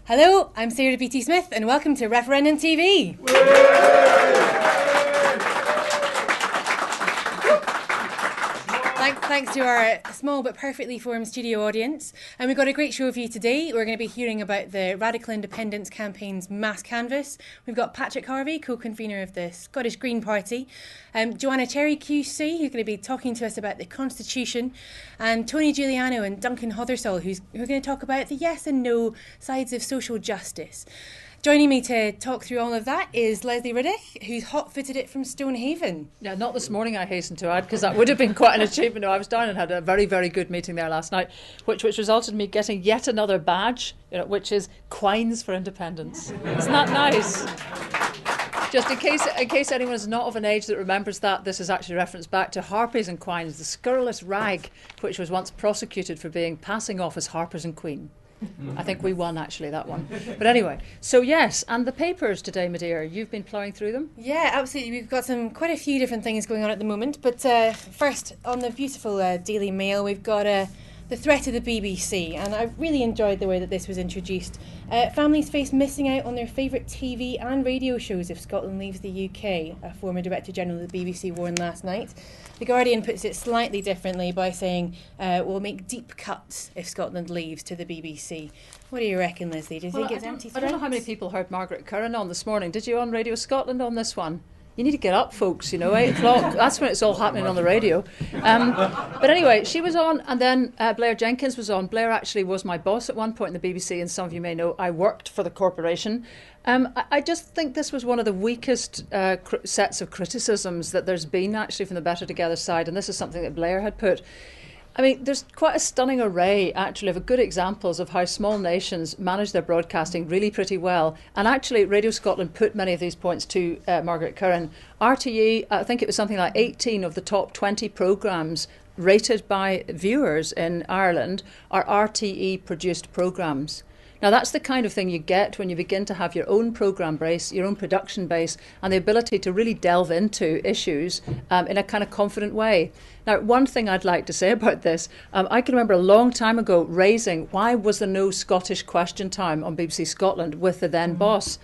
Hello, I'm Sarah Beattie Smith and welcome to Referendum TV. Thanks to our small but perfectly formed studio audience. And we've got a great show for you today. We're going to be hearing about the Radical Independence campaign's mass canvass. We've got Patrick Harvey, co-convener of the Scottish Green Party, Joanna Cherry QC, who's going to be talking to us about the Constitution, and Tony Giuliano and Duncan Hothersall, who are going to talk about the yes and no sides of social justice. Joining me to talk through all of that is Leslie Riddick, who's hot-footed it from Stonehaven. Yeah, not this morning, I hasten to add, because that would have been quite an achievement. No, I was down and had a very, very good meeting there last night, which resulted in me getting yet another badge, which is Quines for Independence. Isn't that nice? Just in case anyone is not of an age that remembers that, this is actually referenced back to Harpies and Quines, the scurrilous rag which was once prosecuted for passing off as Harpers and Queen. I think we won, actually, that one. But anyway, so yes, and the papers today, my dear, you've been ploughing through them? Yeah, absolutely. We've got quite a few different things going on at the moment. But first, on the beautiful Daily Mail, we've got the threat of the BBC. And I really enjoyed the way that this was introduced. Families face missing out on their favourite TV and radio shows if Scotland leaves the UK, a former Director General of the BBC warned last night. The Guardian puts it slightly differently by saying we'll make deep cuts if Scotland leaves to the BBC. What do you reckon, Leslie? Do you think it's empty threats? I don't know how many people heard Margaret Curran on this morning. Did you on Radio Scotland on this one? You need to get up, folks, 8 o'clock. That's when it's all happening on the radio. But anyway, she was on, and then Blair Jenkins was on. Blair actually was my boss at one point in the BBC, and some of you may know I worked for the corporation. I just think this was one of the weakest sets of criticisms that there's been, actually, from the Better Together side, and this is something that Blair had put. I mean, there's quite a stunning array, actually, of good examples of how small nations manage their broadcasting really pretty well. And actually, Radio Scotland put many of these points to Margaret Curran. RTE, I think it was something like 18 of the top 20 programmes rated by viewers in Ireland are RTE-produced programmes. Now, that's the kind of thing you get when you begin to have your own programme base, your own production base, and the ability to really delve into issues in a kind of confident way. Now, one thing I'd like to say about this, I can remember a long time ago raising why was there no Scottish Question Time on BBC Scotland with the then boss,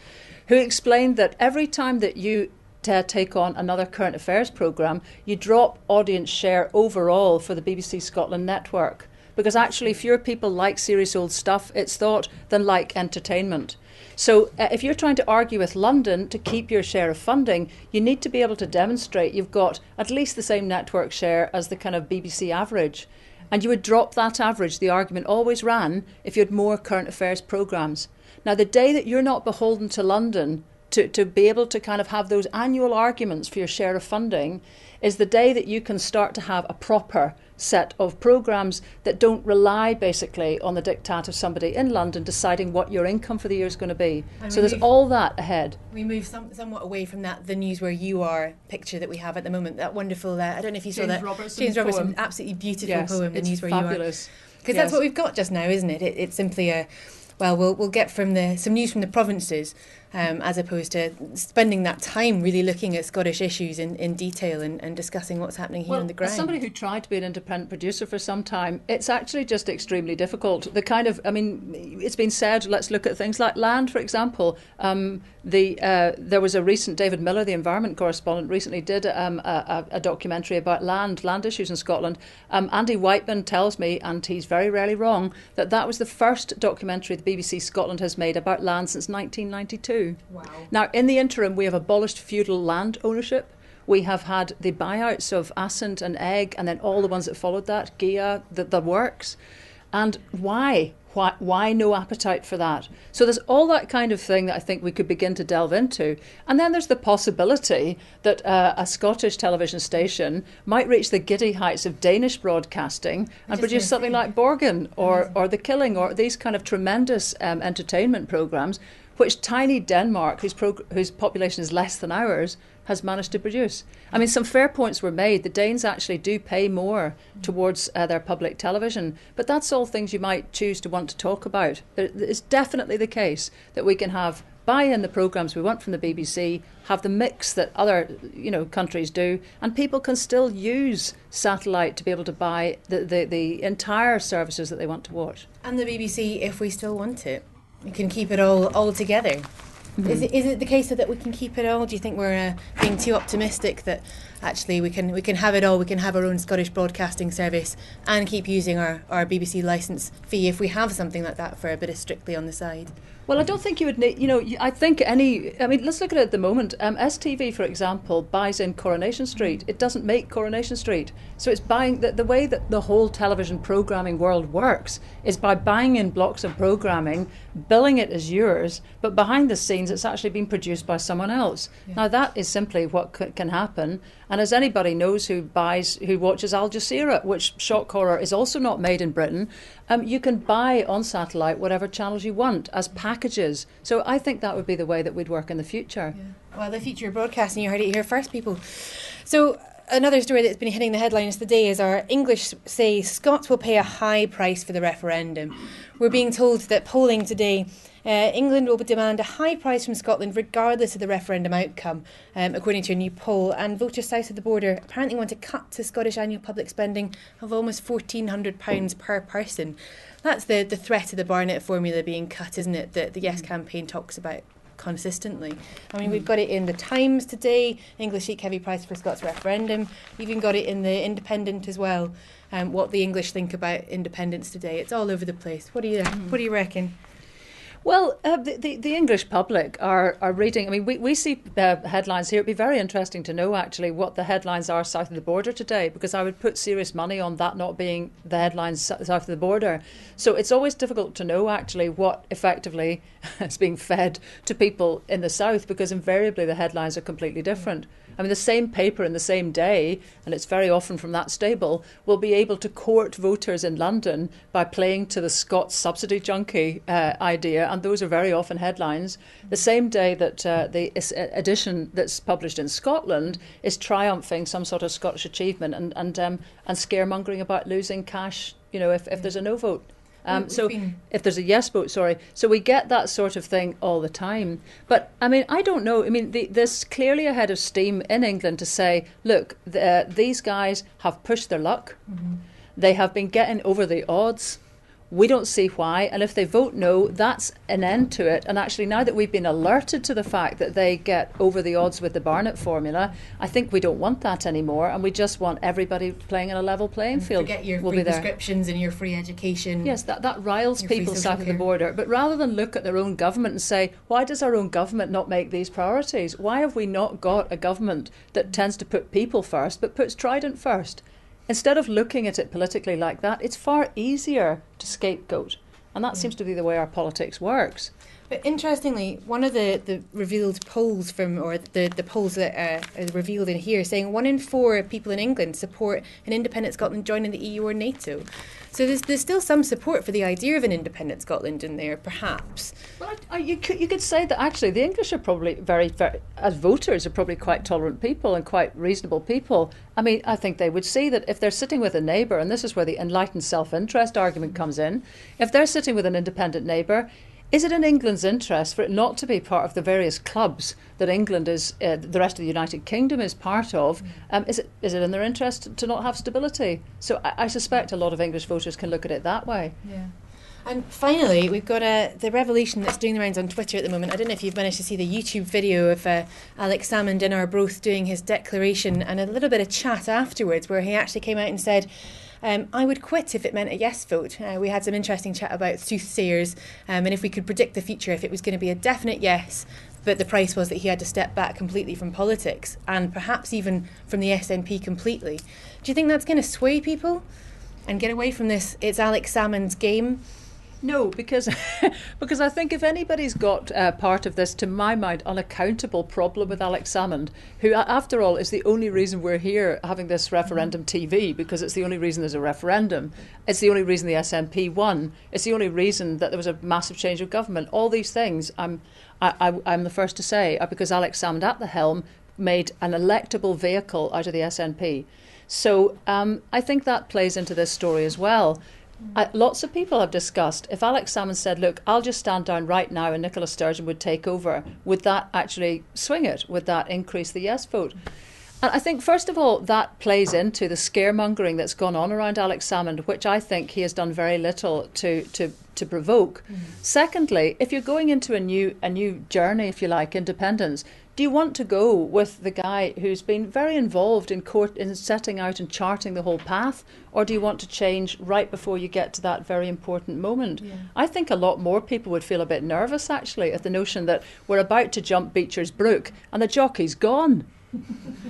who explained that every time that you take on another current affairs programme, you drop audience share overall for the BBC Scotland network. Because actually fewer people like serious old stuff, it's thought, than like entertainment. So if you're trying to argue with London to keep your share of funding, you need to be able to demonstrate you've got at least the same network share as the kind of BBC average. And you would drop that average, the argument always ran, if you had more current affairs programmes. Now, the day that you're not beholden to London to be able to kind of have those annual arguments for your share of funding is the day that you can start to have a proper set of programmes that don't rely basically on the diktat of somebody in London deciding what your income for the year is going to be. So there's all that ahead. We move somewhat away from that The News Where You Are picture that we have at the moment, that wonderful, I don't know if you saw that, James Robertson, absolutely beautiful poem, The News Where fabulous. You Are. Because that's what we've got just now, isn't it? It's simply we'll get some news from the provinces as opposed to spending that time really looking at Scottish issues in detail and discussing what's happening here on the ground. As somebody who tried to be an independent producer for some time, it's actually just extremely difficult. It's been said, let's look at things like land, for example. There was a recent, David Miller, the environment correspondent, recently did a documentary about land issues in Scotland. Andy Whiteman tells me, and he's very rarely wrong, that was the first documentary the BBC Scotland has made about land since 1992. Wow. Now, in the interim, we have abolished feudal land ownership. We have had the buyouts of Assynt and Egg, and then all the ones that followed that, Gia, the works. And why? Why no appetite for that? So there's all that kind of thing that I think we could begin to delve into. And then there's the possibility that a Scottish television station might reach the giddy heights of Danish broadcasting and produce something like Borgen or The Killing or these kind of tremendous entertainment programmes, which tiny Denmark, whose population is less than ours, has managed to produce. I mean, some fair points were made. The Danes actually do pay more towards their public television, but that's all things you might choose to want to talk about. It's definitely the case that we can have buy in the programmes we want from the BBC, have the mix that other countries do, and people can still use satellite to be able to buy the entire services that they want to watch. And the BBC if we still want it. We can keep it all together. Mm-hmm. Is it the case that we can keep it all? Do you think we're being too optimistic that actually we can have it all? We can have our own Scottish broadcasting service and keep using our BBC licence fee if we have something like that for a bit of Strictly on the side? Well, I don't think you would need, I think let's look at it at the moment. STV, for example, buys in Coronation Street. It doesn't make Coronation Street. So it's buying, the way that the whole television programming world works is by buying in blocks of programming, billing it as yours, but behind the scenes it's actually been produced by someone else. Yeah. Now that is simply what can happen. And as anybody knows who watches Al Jazeera, which, shock horror, is also not made in Britain, you can buy on satellite whatever channels you want as packages. So I think that would be the way that we'd work in the future. Yeah. Well, the future of broadcasting, you heard it here first, people. So another story that's been hitting the headlines today is our English say Scots will pay a high price for the referendum. We're being told that polling today, England will demand a high price from Scotland regardless of the referendum outcome, according to a new poll. And voters south of the border apparently want to cut to Scottish annual public spending of almost £1,400 per person. That's the threat of the Barnett formula being cut, isn't it, that the Yes campaign talks about consistently. I mean, we've got it in the Times today, English seek heavy price for Scots referendum. We've even got it in the Independent as well, what the English think about independence today. It's all over the place. What do you reckon? Well, the English public are reading. I mean, we see headlines here. It'd be very interesting to know actually what the headlines are south of the border today, because I would put serious money on that not being the headlines south of the border. So it's always difficult to know actually what effectively is being fed to people in the south, because invariably the headlines are completely different. I mean, the same paper in the same day, and it's very often from that stable, will be able to court voters in London by playing to the Scots subsidy junkie idea, and those are very often headlines. The same day that the edition that's published in Scotland is triumphing some sort of Scottish achievement and scaremongering about losing cash, if there's a no vote. If there's a yes vote, So we get that sort of thing all the time. But, I mean, I don't know. I mean, there's clearly a head of steam in England to say, look, these guys have pushed their luck. Mm-hmm. They have been getting over the odds. We don't see why. And if they vote no, that's an end to it. And actually, now that we've been alerted to the fact that they get over the odds with the Barnett formula, I think we don't want that anymore. And we just want everybody playing on a level playing field. Forget your free prescriptions and your free education. Yes, that riles people south of the border. But rather than look at their own government and say, why does our own government not make these priorities? Why have we not got a government that tends to put people first, but puts Trident first? Instead of looking at it politically like that, it's far easier to scapegoat. And that seems to be the way our politics works. But interestingly, one of the revealed polls the polls that are revealed in here saying 1 in 4 people in England support an independent Scotland joining the EU or NATO. So there's still some support for the idea of an independent Scotland in there, perhaps. Well, you could say that actually the English are probably very, very, as voters, are probably quite tolerant people and quite reasonable people. I mean, I think they would see that if they're sitting with a neighbour, and this is where the enlightened self-interest argument comes in, if they're sitting with an independent neighbour, is it in England's interest for it not to be part of the various clubs that England is, the rest of the United Kingdom is part of? Is it in their interest to not have stability? So I suspect a lot of English voters can look at it that way. Yeah. And finally, we've got the revelation that's doing the rounds on Twitter at the moment. I don't know if you've managed to see the YouTube video of Alex Salmond in Arbroath doing his declaration and a little bit of chat afterwards where he actually came out and said, I would quit if it meant a yes vote. We had some interesting chat about soothsayers and if we could predict the future, if it was going to be a definite yes, but the price was that he had to step back completely from politics and perhaps even from the SNP completely. Do you think that's going to sway people and get away from this, it's Alex Salmond's game? No, because I think if anybody's got part of this, to my mind, unaccountable problem with Alex Salmond, who, after all, is the only reason we're here having this Referendum TV, because it's the only reason there's a referendum. It's the only reason the SNP won. It's the only reason that there was a massive change of government. All these things, I'm the first to say, are because Alex Salmond at the helm made an electable vehicle out of the SNP. So I think that plays into this story as well. Lots of people have discussed, if Alex Salmond said, look, I'll just stand down right now and Nicola Sturgeon would take over, would that actually swing it? Would that increase the yes vote? And I think, first of all, that plays into the scaremongering that's gone on around Alex Salmond, which I think he has done very little to provoke. Secondly, if you're going into a new journey, if you like, independence, do you want to go with the guy who's been very involved in court in setting out and charting the whole path, or do you want to change right before you get to that very important moment? I think a lot more people would feel a bit nervous, actually, at the notion that we're about to jump Beecher's Brook and the jockey's gone.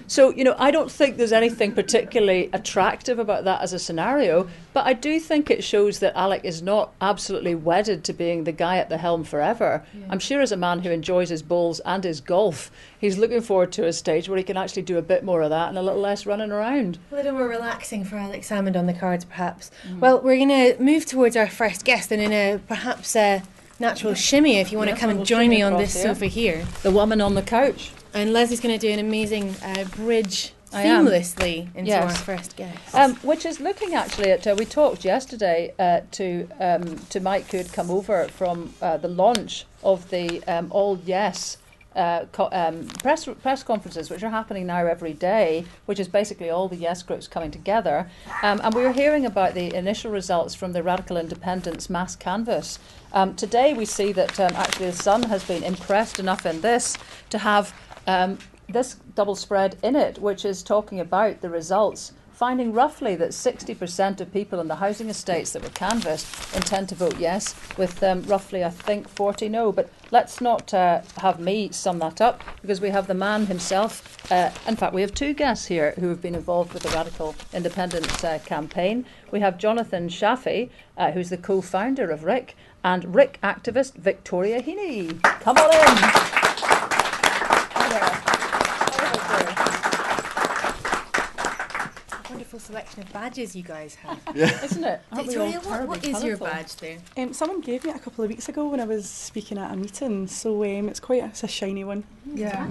So, I don't think there's anything particularly attractive about that as a scenario, but I do think it shows that Alec is not absolutely wedded to being the guy at the helm forever. I'm sure as a man who enjoys his bowls and his golf, he's looking forward to a stage where he can actually do a bit more of that and a little less running around. A little more relaxing for Alex Salmond on the cards, perhaps. Well, we're going to move towards our first guest, and in a perhaps natural shimmy, if you want to come and join me on this sofa here. The woman on the couch. And Leslie's going to do an amazing bridge seamlessly into our first guest. Which is looking actually at, we talked yesterday to Mike, who had come over from the launch of the All Yes press conferences, which are happening now every day, which is basically all the Yes groups coming together. And we were hearing about the initial results from the Radical Independence mass canvass. Today we see that actually the Sun has been impressed enough in this to have this double spread in it, which is talking about the results, finding roughly that 60% of people in the housing estates that were canvassed intend to vote yes, with roughly, I think, 40 no. But let's not have me sum that up, because we have the man himself. In fact, we have two guests here who have been involved with the Radical Independence campaign. We have Jonathan Shafi, who's the co-founder of RIC, and RIC activist Victoria Heaney. Come on in. Wonderful selection of badges you guys have. Isn't it? Victoria, what is your badge there? Someone gave me it a couple of weeks ago when I was speaking at a meeting, so it's a shiny one. Yeah.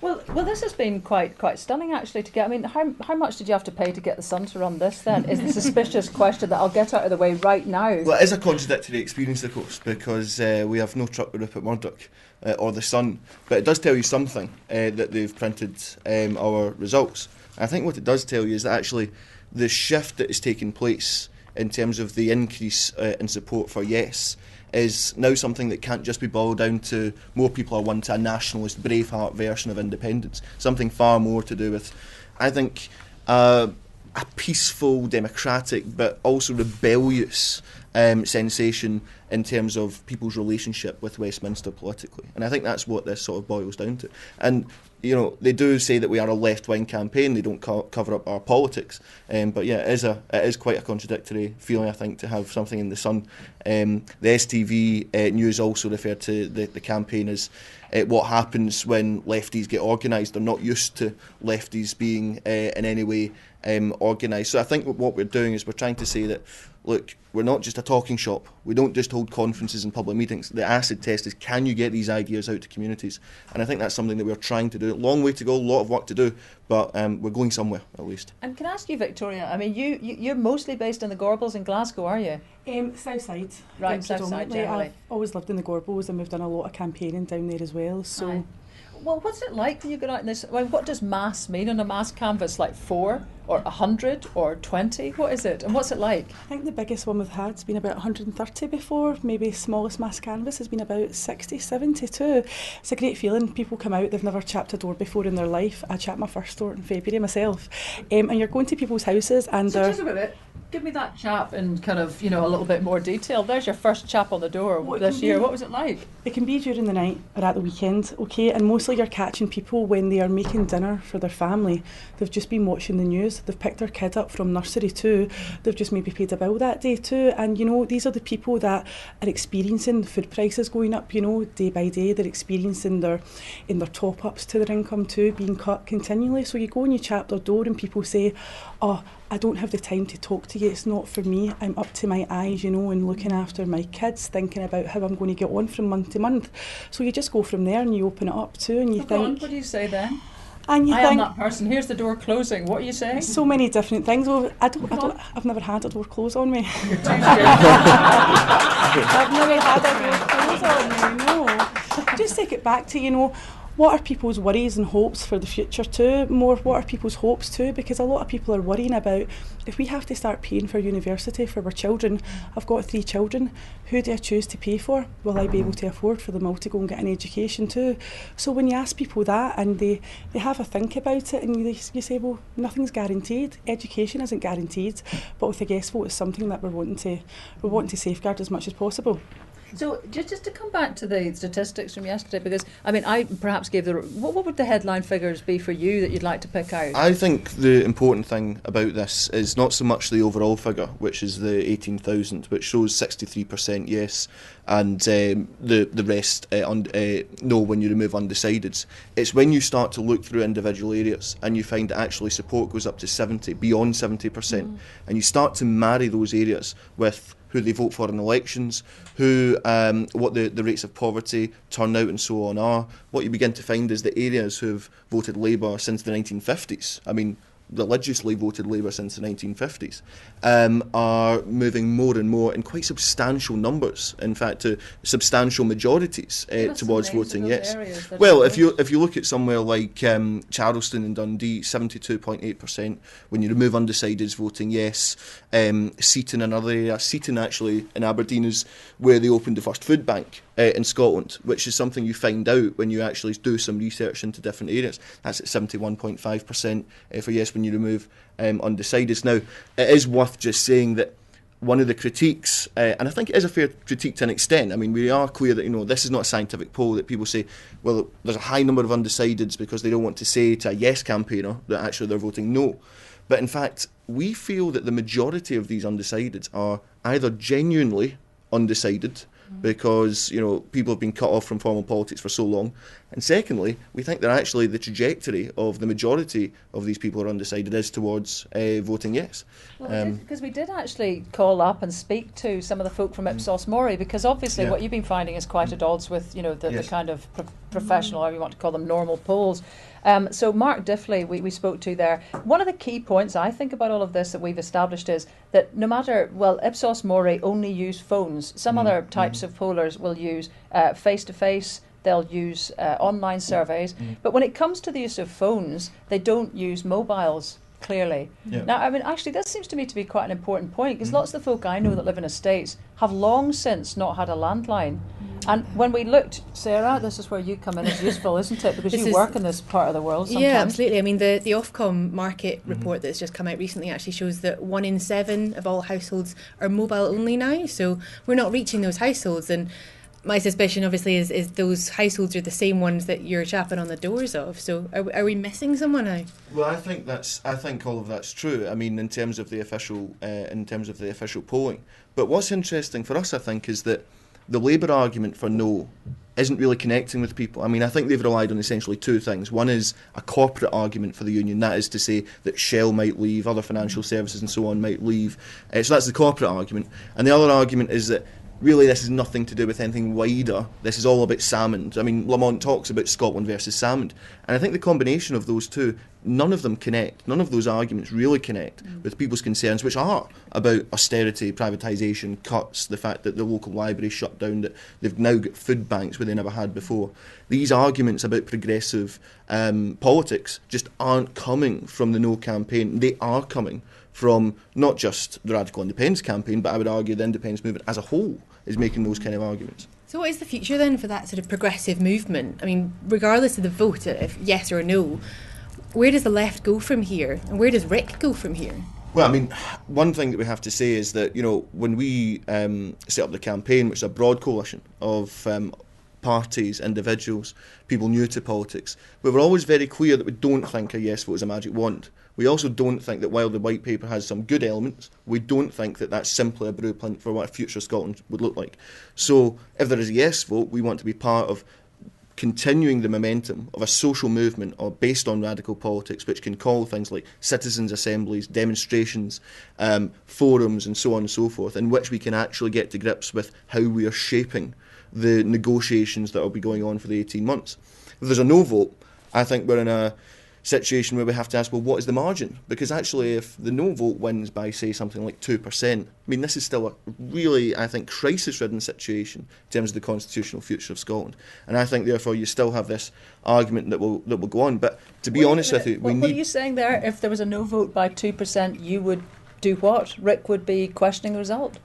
Well, this has been quite stunning actually to get. I mean, how much did you have to pay to get the Sun to run this then? Is the suspicious question that I'll get out of the way right now. Well, it is a contradictory experience, of course, because we have no truck with Rupert Murdoch or the Sun, but it does tell you something that they've printed our results. I think what it does tell you is that actually the shift that is taking place in terms of the increase in support for yes is now something that can't just be boiled down to more people are won to a nationalist Braveheart version of independence, something far more to do with, I think, a peaceful, democratic but also rebellious sensation in terms of people's relationship with Westminster politically. And I think that's what this sort of boils down to. And they do say that we are a left-wing campaign. They don't cover up our politics. But yeah, it is quite a contradictory feeling, I think, to have something in the Sun. The STV news also referred to the campaign as what happens when lefties get organised. They're not used to lefties being in any way organised. So I think what we're doing is we're trying to say that, look, we're not just a talking shop. We don't just hold conferences and public meetings. The acid test is, can you get these ideas out to communities? And I think that's something that we're trying to do. Long way to go, a lot of work to do, but we're going somewhere at least. And can I ask you, Victoria, I mean, you're mostly based in the Gorbals in Glasgow, are you? South side. Right, south side generally. I've always lived in the Gorbals and we've done a lot of campaigning down there as well. So. Aye. Well, what's it like when you go out in this? Well, what does mass mean on a mass canvas? Like 4 or 100 or 20? What is it? And what's it like? I think the biggest one we've had has been about 130 before. Maybe smallest mass canvas has been about 60, 72. It's a great feeling. People come out, they've never chapped a door before in their life. I chapped my first door in February myself. And you're going to people's houses and so just a minute. Give me that chap in kind of, a little bit more detail. There's your first chap on the door this year. What was it like? It can be during the night or at the weekend, okay? And mostly you're catching people when they are making dinner for their family. They've just been watching the news. They've picked their kid up from nursery too. They've just maybe paid a bill that day too. And, these are the people that are experiencing food prices going up, day by day. They're experiencing their top-ups to their income too, being cut continually. So you go and you chap their door and people say, oh, I don't have the time to talk to you, it's not for me, I'm up to my eyes, and looking after my kids, thinking about how I'm going to get on from month to month. So you just go from there and you open it up too, and you think... What do you say then? And you I am that person, here's the door closing, what are you saying? So many different things. Well, I've never had a door close on me. You're too scared. I've never had a door close on me, no. Just take it back to, what are people's worries and hopes for the future too? More, what are people's hopes too? Because a lot of people are worrying about, if we have to start paying for university for our children, I've got 3 children, who do I choose to pay for? Will I be able to afford for them all to go and get an education too? So when you ask people that and they have a think about it, and you say, well, nothing's guaranteed, education isn't guaranteed, but with a guest vote it's something that we're wanting to safeguard as much as possible. So just to come back to the statistics from yesterday, because I mean, I perhaps gave what would the headline figures be for you that you'd like to pick out? I think the important thing about this is not so much the overall figure, which is the 18,000, which shows 63% yes, and the rest no when you remove undecideds. It's when you start to look through individual areas and you find that actually support goes up to 70, beyond 70%, and you start to marry those areas with who they vote for in elections, what the rates of poverty, turnout and so on are. What you begin to find is the areas who have voted Labour since the 1950s, I mean, religiously voted Labour since the 1950s, are moving more and more in quite substantial numbers, in fact to substantial majorities towards voting yes. Well, if you look at somewhere like Charleston and Dundee, 72.8%, when you remove undecideds voting yes. Seaton, another area, Seaton actually in Aberdeen is where they opened the first food bank in Scotland, which is something you find out when you actually do some research into different areas. That's at 71.5% for yes when you remove undecideds. Now, it is worth just saying that one of the critiques, and I think it is a fair critique to an extent, I mean, we are clear that, this is not a scientific poll, that people say, well, there's a high number of undecideds because they don't want to say to a yes campaigner that actually they're voting no. But in fact, we feel that the majority of these undecideds are either genuinely undecided, because people have been cut off from formal politics for so long, and secondly, we think that actually the trajectory of the majority of these people who are undecided is towards voting yes. Well, because we did actually call up and speak to some of the folk from Ipsos Mori, because obviously what you've been finding is quite at odds with the kind of professional, however you want to call them, normal polls. So Mark Diffley, we spoke to there. One of the key points I think about all of this that we've established is that no matter, Ipsos Mori only use phones. Some other types of pollers will use face-to-face, they'll use online surveys. But when it comes to the use of phones, they don't use mobiles, clearly. Now, I mean, actually, this seems to me to be quite an important point, because lots of the folk I know that live in estates have long since not had a landline. And when we looked, Sarah, this is where you come in as useful, isn't it? Because you work in this part of the world sometimes. Yeah, absolutely. I mean, the Ofcom market report that's just come out recently actually shows that 1 in 7 of all households are mobile only now. So we're not reaching those households. And my suspicion, obviously, is those households are the same ones that you're chapping on the doors of. So are we missing someone now? Well, I think all of that's true. I mean, in terms of the official polling. But what's interesting for us, I think, is that the Labour argument for no isn't really connecting with people. I mean, I think they've relied on essentially 2 things. One is a corporate argument for the union, that is to say that Shell might leave, other financial services and so on might leave. So that's the corporate argument. And the other argument is that really this is nothing to do with anything wider. This is all about Salmond. I mean, Lamont talks about Scotland versus Salmond. And I think the combination of those two, none of them connect. None of those arguments really connect with people's concerns, which are about austerity, privatisation, cuts, the fact that the local library shut down, that they've now got food banks where they never had before. These arguments about progressive politics just aren't coming from the No campaign. They are coming from not just the Radical Independence campaign, but I would argue the independence movement as a whole is making those kind of arguments. So what is the future then for that sort of progressive movement? I mean, regardless of the vote, if yes or no, where does the left go from here? And where does Rick go from here? Well, I mean, one thing that we have to say is that, when we set up the campaign, which is a broad coalition of parties, individuals, people new to politics, we were always very clear that we don't think a yes vote is a magic wand. We also don't think that while the white paper has some good elements, we don't think that that's simply a blueprint for what a future Scotland would look like. So if there is a yes vote, we want to be part of continuing the momentum of a social movement based on radical politics, which can call things like citizens' assemblies, demonstrations, forums and so on and so forth, in which we can actually get to grips with how we are shaping the negotiations that will be going on for the 18 months. If there's a no vote, I think we're in a situation where we have to ask, well, what is the margin? Because actually, if the no vote wins by, say, something like 2%, I mean, this is still a really, I think, crisis-ridden situation in terms of the constitutional future of Scotland. And I think, therefore, you still have this argument that will go on. But to be honest with you, what are you saying there? If there was a no vote by 2%, you would do what? Rick would be questioning the result?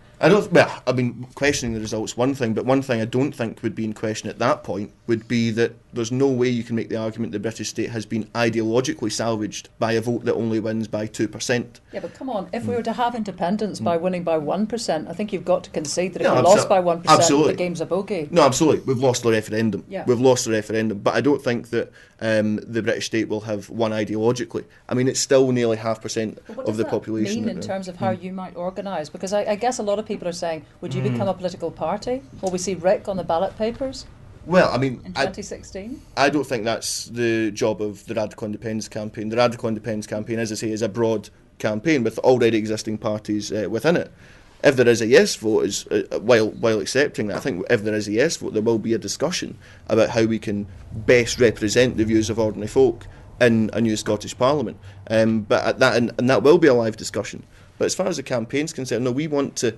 Questioning the result's one thing, but one thing I don't think would be in question at that point would be that there's no way you can make the argument the British state has been ideologically salvaged by a vote that only wins by 2%. Yeah, but come on, if we were to have independence by winning by 1%, I think you've got to concede that if we lost by 1%, the game's a bogey. No, absolutely. We've lost the referendum. Yeah. We've lost the referendum, but I don't think that the British state will have won ideologically. I mean, it's still nearly 0.5% of the population. What does that mean in terms of how you might organise? Because I guess a lot of people are saying, would you become a political party? Will we see Rick on the ballot papers? Well, I mean, in 2016? I don't think that's the job of the Radical Independence campaign. The Radical Independence campaign, as I say, is a broad campaign with already existing parties within it. If there is a yes vote, while accepting that, I think if there is a yes vote, there will be a discussion about how we can best represent the views of ordinary folk in a new Scottish Parliament. But at that, and that will be a live discussion. But as far as the campaign's concerned, no, we want to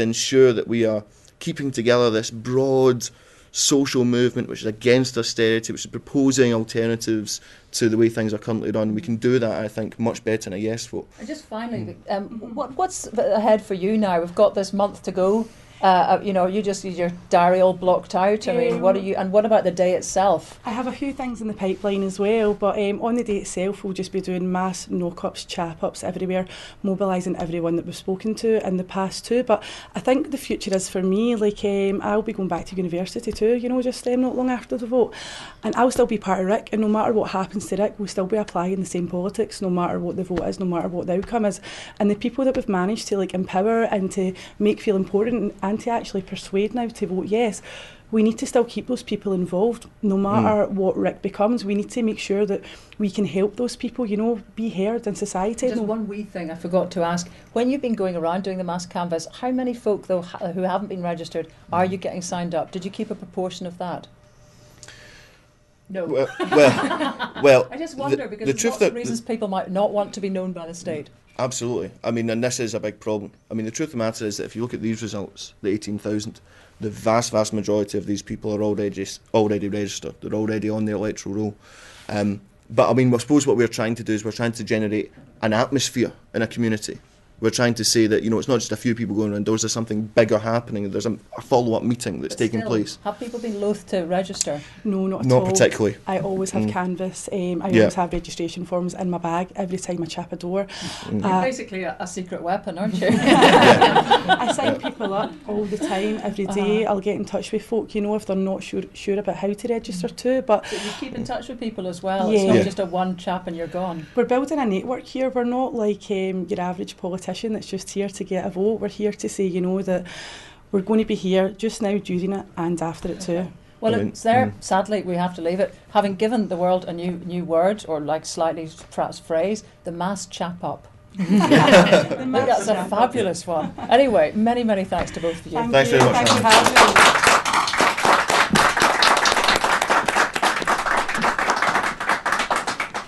ensure that we are keeping together this broad social movement which is against austerity, which is proposing alternatives to the way things are currently done. We can do that, I think, much better in a yes vote. And just finally, what's ahead for you now? We've got this month to go. Your diary all blocked out. I mean, what about the day itself? I have a few things in the pipeline as well, but on the day itself we'll just be doing mass knock-ups, chap-ups everywhere, mobilising everyone that we've spoken to in the past too. But I think the future is for me, I'll be going back to university too, just not long after the vote. And I'll still be part of Rick, and no matter what happens to Rick, we'll still be applying the same politics, no matter what the vote is, no matter what the outcome is. And the people that we've managed to empower and to make feel important and to actually persuade now to vote yes, we need to still keep those people involved no matter what Rick becomes. We need to make sure that we can help those people, be heard in society. Just one wee thing I forgot to ask. When you've been going around doing the mass canvass, how many folk, though, who haven't been registered, are you getting signed up? Did you keep a proportion of that? No. Well, I just wonder, because there's lots of reasons people might not want to be known by the state. Absolutely. I mean, and this is a big problem. I mean, the truth of the matter is that if you look at these results, the 18,000, the vast, vast majority of these people are already registered. They're already on the electoral roll. But I mean, I suppose what we're trying to do is we're trying to generate an atmosphere in a community. We're trying to say that, it's not just a few people going around doors, there's something bigger happening, there's a follow-up meeting that's taking place. Have people been loath to register? No, not at all. Not particularly. I always have canvas, I always have registration forms in my bag every time I chap a door. You're basically a secret weapon, aren't you? I sign people up all the time, every day. I'll get in touch with folk, if they're not sure about how to register too. But so you keep in touch with people as well? Yeah. It's not just a one chap and you're gone? We're building a network here. We're not like your average politician that's just here to get a vote. We're here to say, that we're going to be here just now, during it and after it too. Well, it's there. Sadly, we have to leave it. Having given the world a new word, or slightly perhaps phrase, the mass chap up. I think that's a fabulous one. Anyway, many, many thanks to both of you. Thanks very much. Thanks for having me.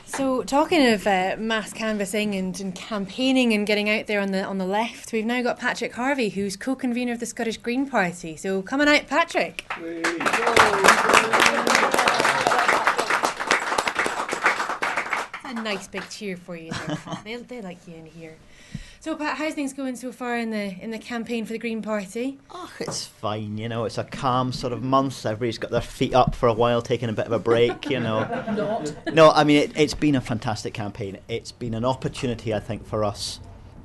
So, talking of mass canvassing and campaigning and getting out there on the left, we've now got Patrick Harvey, who's co-convener of the Scottish Green Party. So, come on out, Patrick. That's a nice big cheer for you there. They like you in here. So, Pat, how's things going so far in the campaign for the Green Party? Oh, it's fine, it's a calm sort of month. Everybody's got their feet up for a while, taking a bit of a break, No, I mean, it's been a fantastic campaign. It's been an opportunity, I think, for us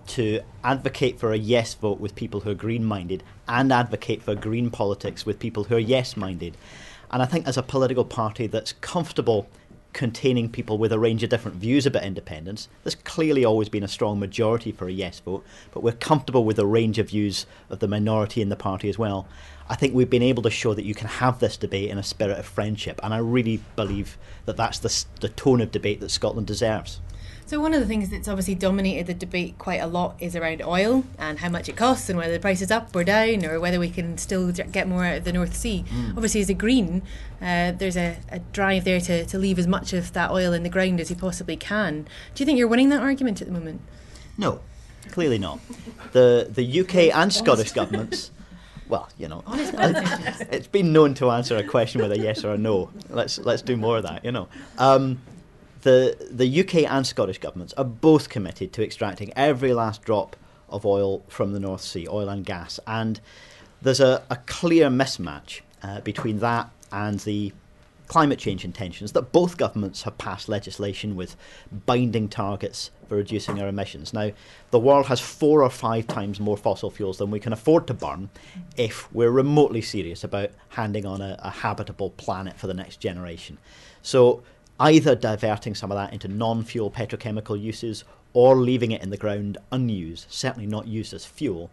to advocate for a yes vote with people who are green-minded and advocate for green politics with people who are yes-minded. And I think as a political party that's comfortable containing people with a range of different views about independence. There's clearly always been a strong majority for a yes vote, but we're comfortable with a range of views of the minority in the party as well. I think we've been able to show that you can have this debate in a spirit of friendship, and I really believe that that's the tone of debate that Scotland deserves. So one of the things that's obviously dominated the debate quite a lot is around oil and how much it costs and whether the price is up or down or whether we can still get more out of the North Sea. Obviously, as a Green, there's a drive there to leave as much of that oil in the ground as you possibly can. Do you think you're winning that argument at the moment? No, clearly not. The UK and Scottish governments... Well, you know, it's been known to answer a question with a yes or a no. Let's do more of that, you know. The UK and Scottish governments are both committed to extracting every last drop of oil from the North Sea, oil and gas. And there's a clear mismatch between that and the climate change intentions that both governments have passed legislation with binding targets for reducing our emissions. Now, the world has 4 or 5 times more fossil fuels than we can afford to burn if we're remotely serious about handing on a habitable planet for the next generation. So either diverting some of that into non-fuel petrochemical uses or leaving it in the ground unused, certainly not used as fuel,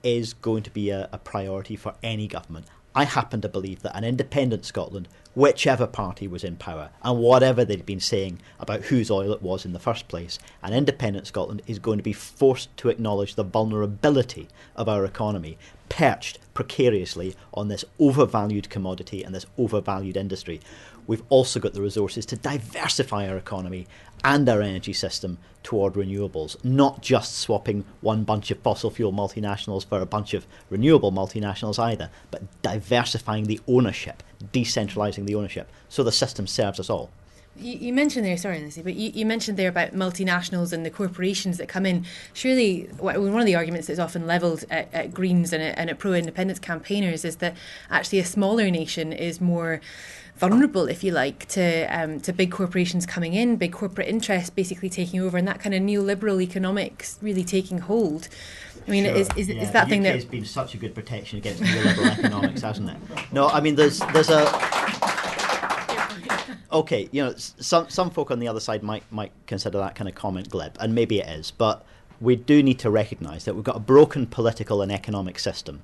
is going to be a priority for any government. I happen to believe that an independent Scotland, whichever party was in power, and whatever they'd been saying about whose oil it was in the first place, an independent Scotland is going to be forced to acknowledge the vulnerability of our economy, perched precariously on this overvalued commodity and this overvalued industry. We've also got the resources to diversify our economy and our energy system toward renewables, not just swapping one bunch of fossil fuel multinationals for a bunch of renewable multinationals either, but diversifying the ownership, decentralising the ownership, so the system serves us all. You mentioned there, sorry Lindsay, but you mentioned there about multinationals and the corporations that come in. Surely one of the arguments that's often levelled at Greens and at pro-independence campaigners is that actually a smaller nation is more vulnerable, if you like, to big corporations coming in, big corporate interests basically taking over, and that kind of neoliberal economics really taking hold. I mean, Sure. is that thing that... The UK has been such a good protection against neoliberal economics, hasn't it? No, I mean, there's a... Okay, you know, some folk on the other side might consider that kind of comment glib, and maybe it is, but we do need to recognise that we've got a broken political and economic system.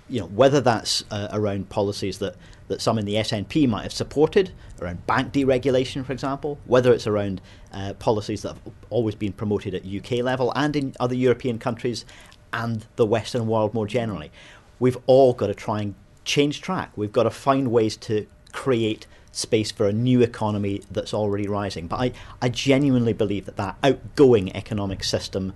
You know, whether that's around policies that some in the SNP might have supported, around bank deregulation, for example, whether it's around policies that have always been promoted at UK level and in other European countries and the Western world more generally. We've all got to try and change track. We've got to find ways to create space for a new economy that's already rising. But I genuinely believe that outgoing economic system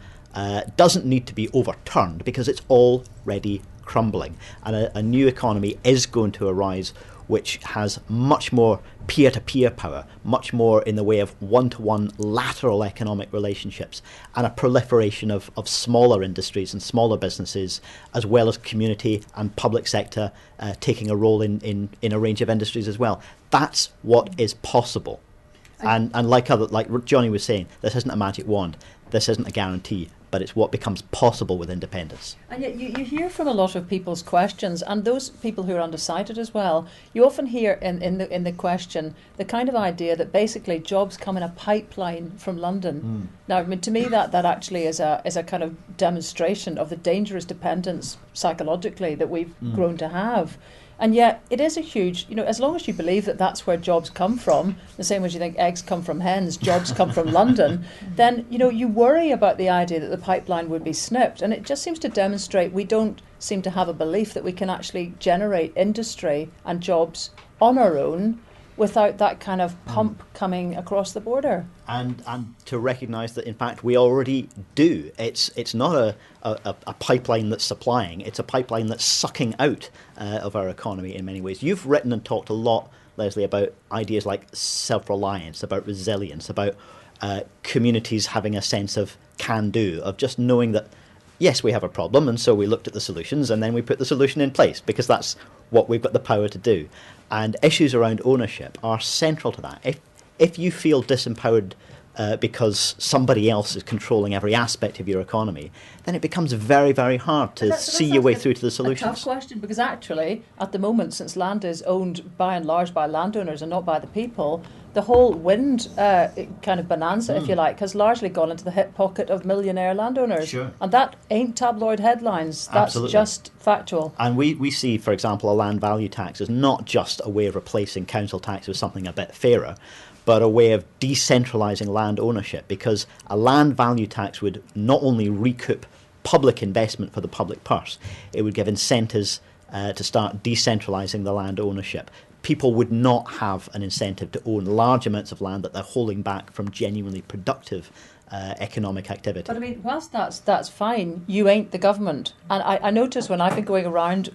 doesn't need to be overturned because it's already crumbling. And a new economy is going to arise which has much more peer-to-peer power, much more in the way of one-to-one lateral economic relationships, and a proliferation of smaller industries and smaller businesses, as well as community and public sector taking a role in a range of industries as well. That's what is possible. And like Johnny was saying, this isn't a magic wand, this isn't a guarantee, but it's what becomes possible with independence. And yet you hear from a lot of people's questions, and those people who are undecided as well, you often hear in the question the kind of idea that basically jobs come in a pipeline from London. Now, I mean, to me that actually is a kind of demonstration of the dangerous dependence psychologically that we've grown to have. And yet it is a huge, you know, as long as you believe that that's where jobs come from, the same as you think eggs come from hens, jobs come from London, then, you know, you worry about the idea that the pipeline would be snipped. And it just seems to demonstrate we don't seem to have a belief that we can actually generate industry and jobs on our own without that kind of pump coming across the border. And to recognise that, in fact, we already do. It's not a pipeline that's supplying, it's a pipeline that's sucking out of our economy in many ways. You've written and talked a lot, Leslie, about ideas like self-reliance, about resilience, about communities having a sense of can-do, of just knowing that, yes, we have a problem, and so we looked at the solutions, and then we put the solution in place, because that's what we've got the power to do. And issues around ownership are central to that. If you feel disempowered because somebody else is controlling every aspect of your economy, then it becomes very, very hard to see your way through to the solutions. A tough question, because actually, at the moment, since land is owned by and large by landowners and not by the people, the whole wind kind of bonanza, if you like, has largely gone into the hip pocket of millionaire landowners. Sure. And that ain't tabloid headlines. That's Absolutely. Just factual. And we see, for example, a land value tax as not just a way of replacing council tax with something a bit fairer, but a way of decentralising land ownership, because a land value tax would not only recoup public investment for the public purse, it would give incentives to start decentralising the land ownership. People would not have an incentive to own large amounts of land that they're holding back from genuinely productive economic activity. But I mean, whilst that's fine, you ain't the government. And I notice when I've been going around,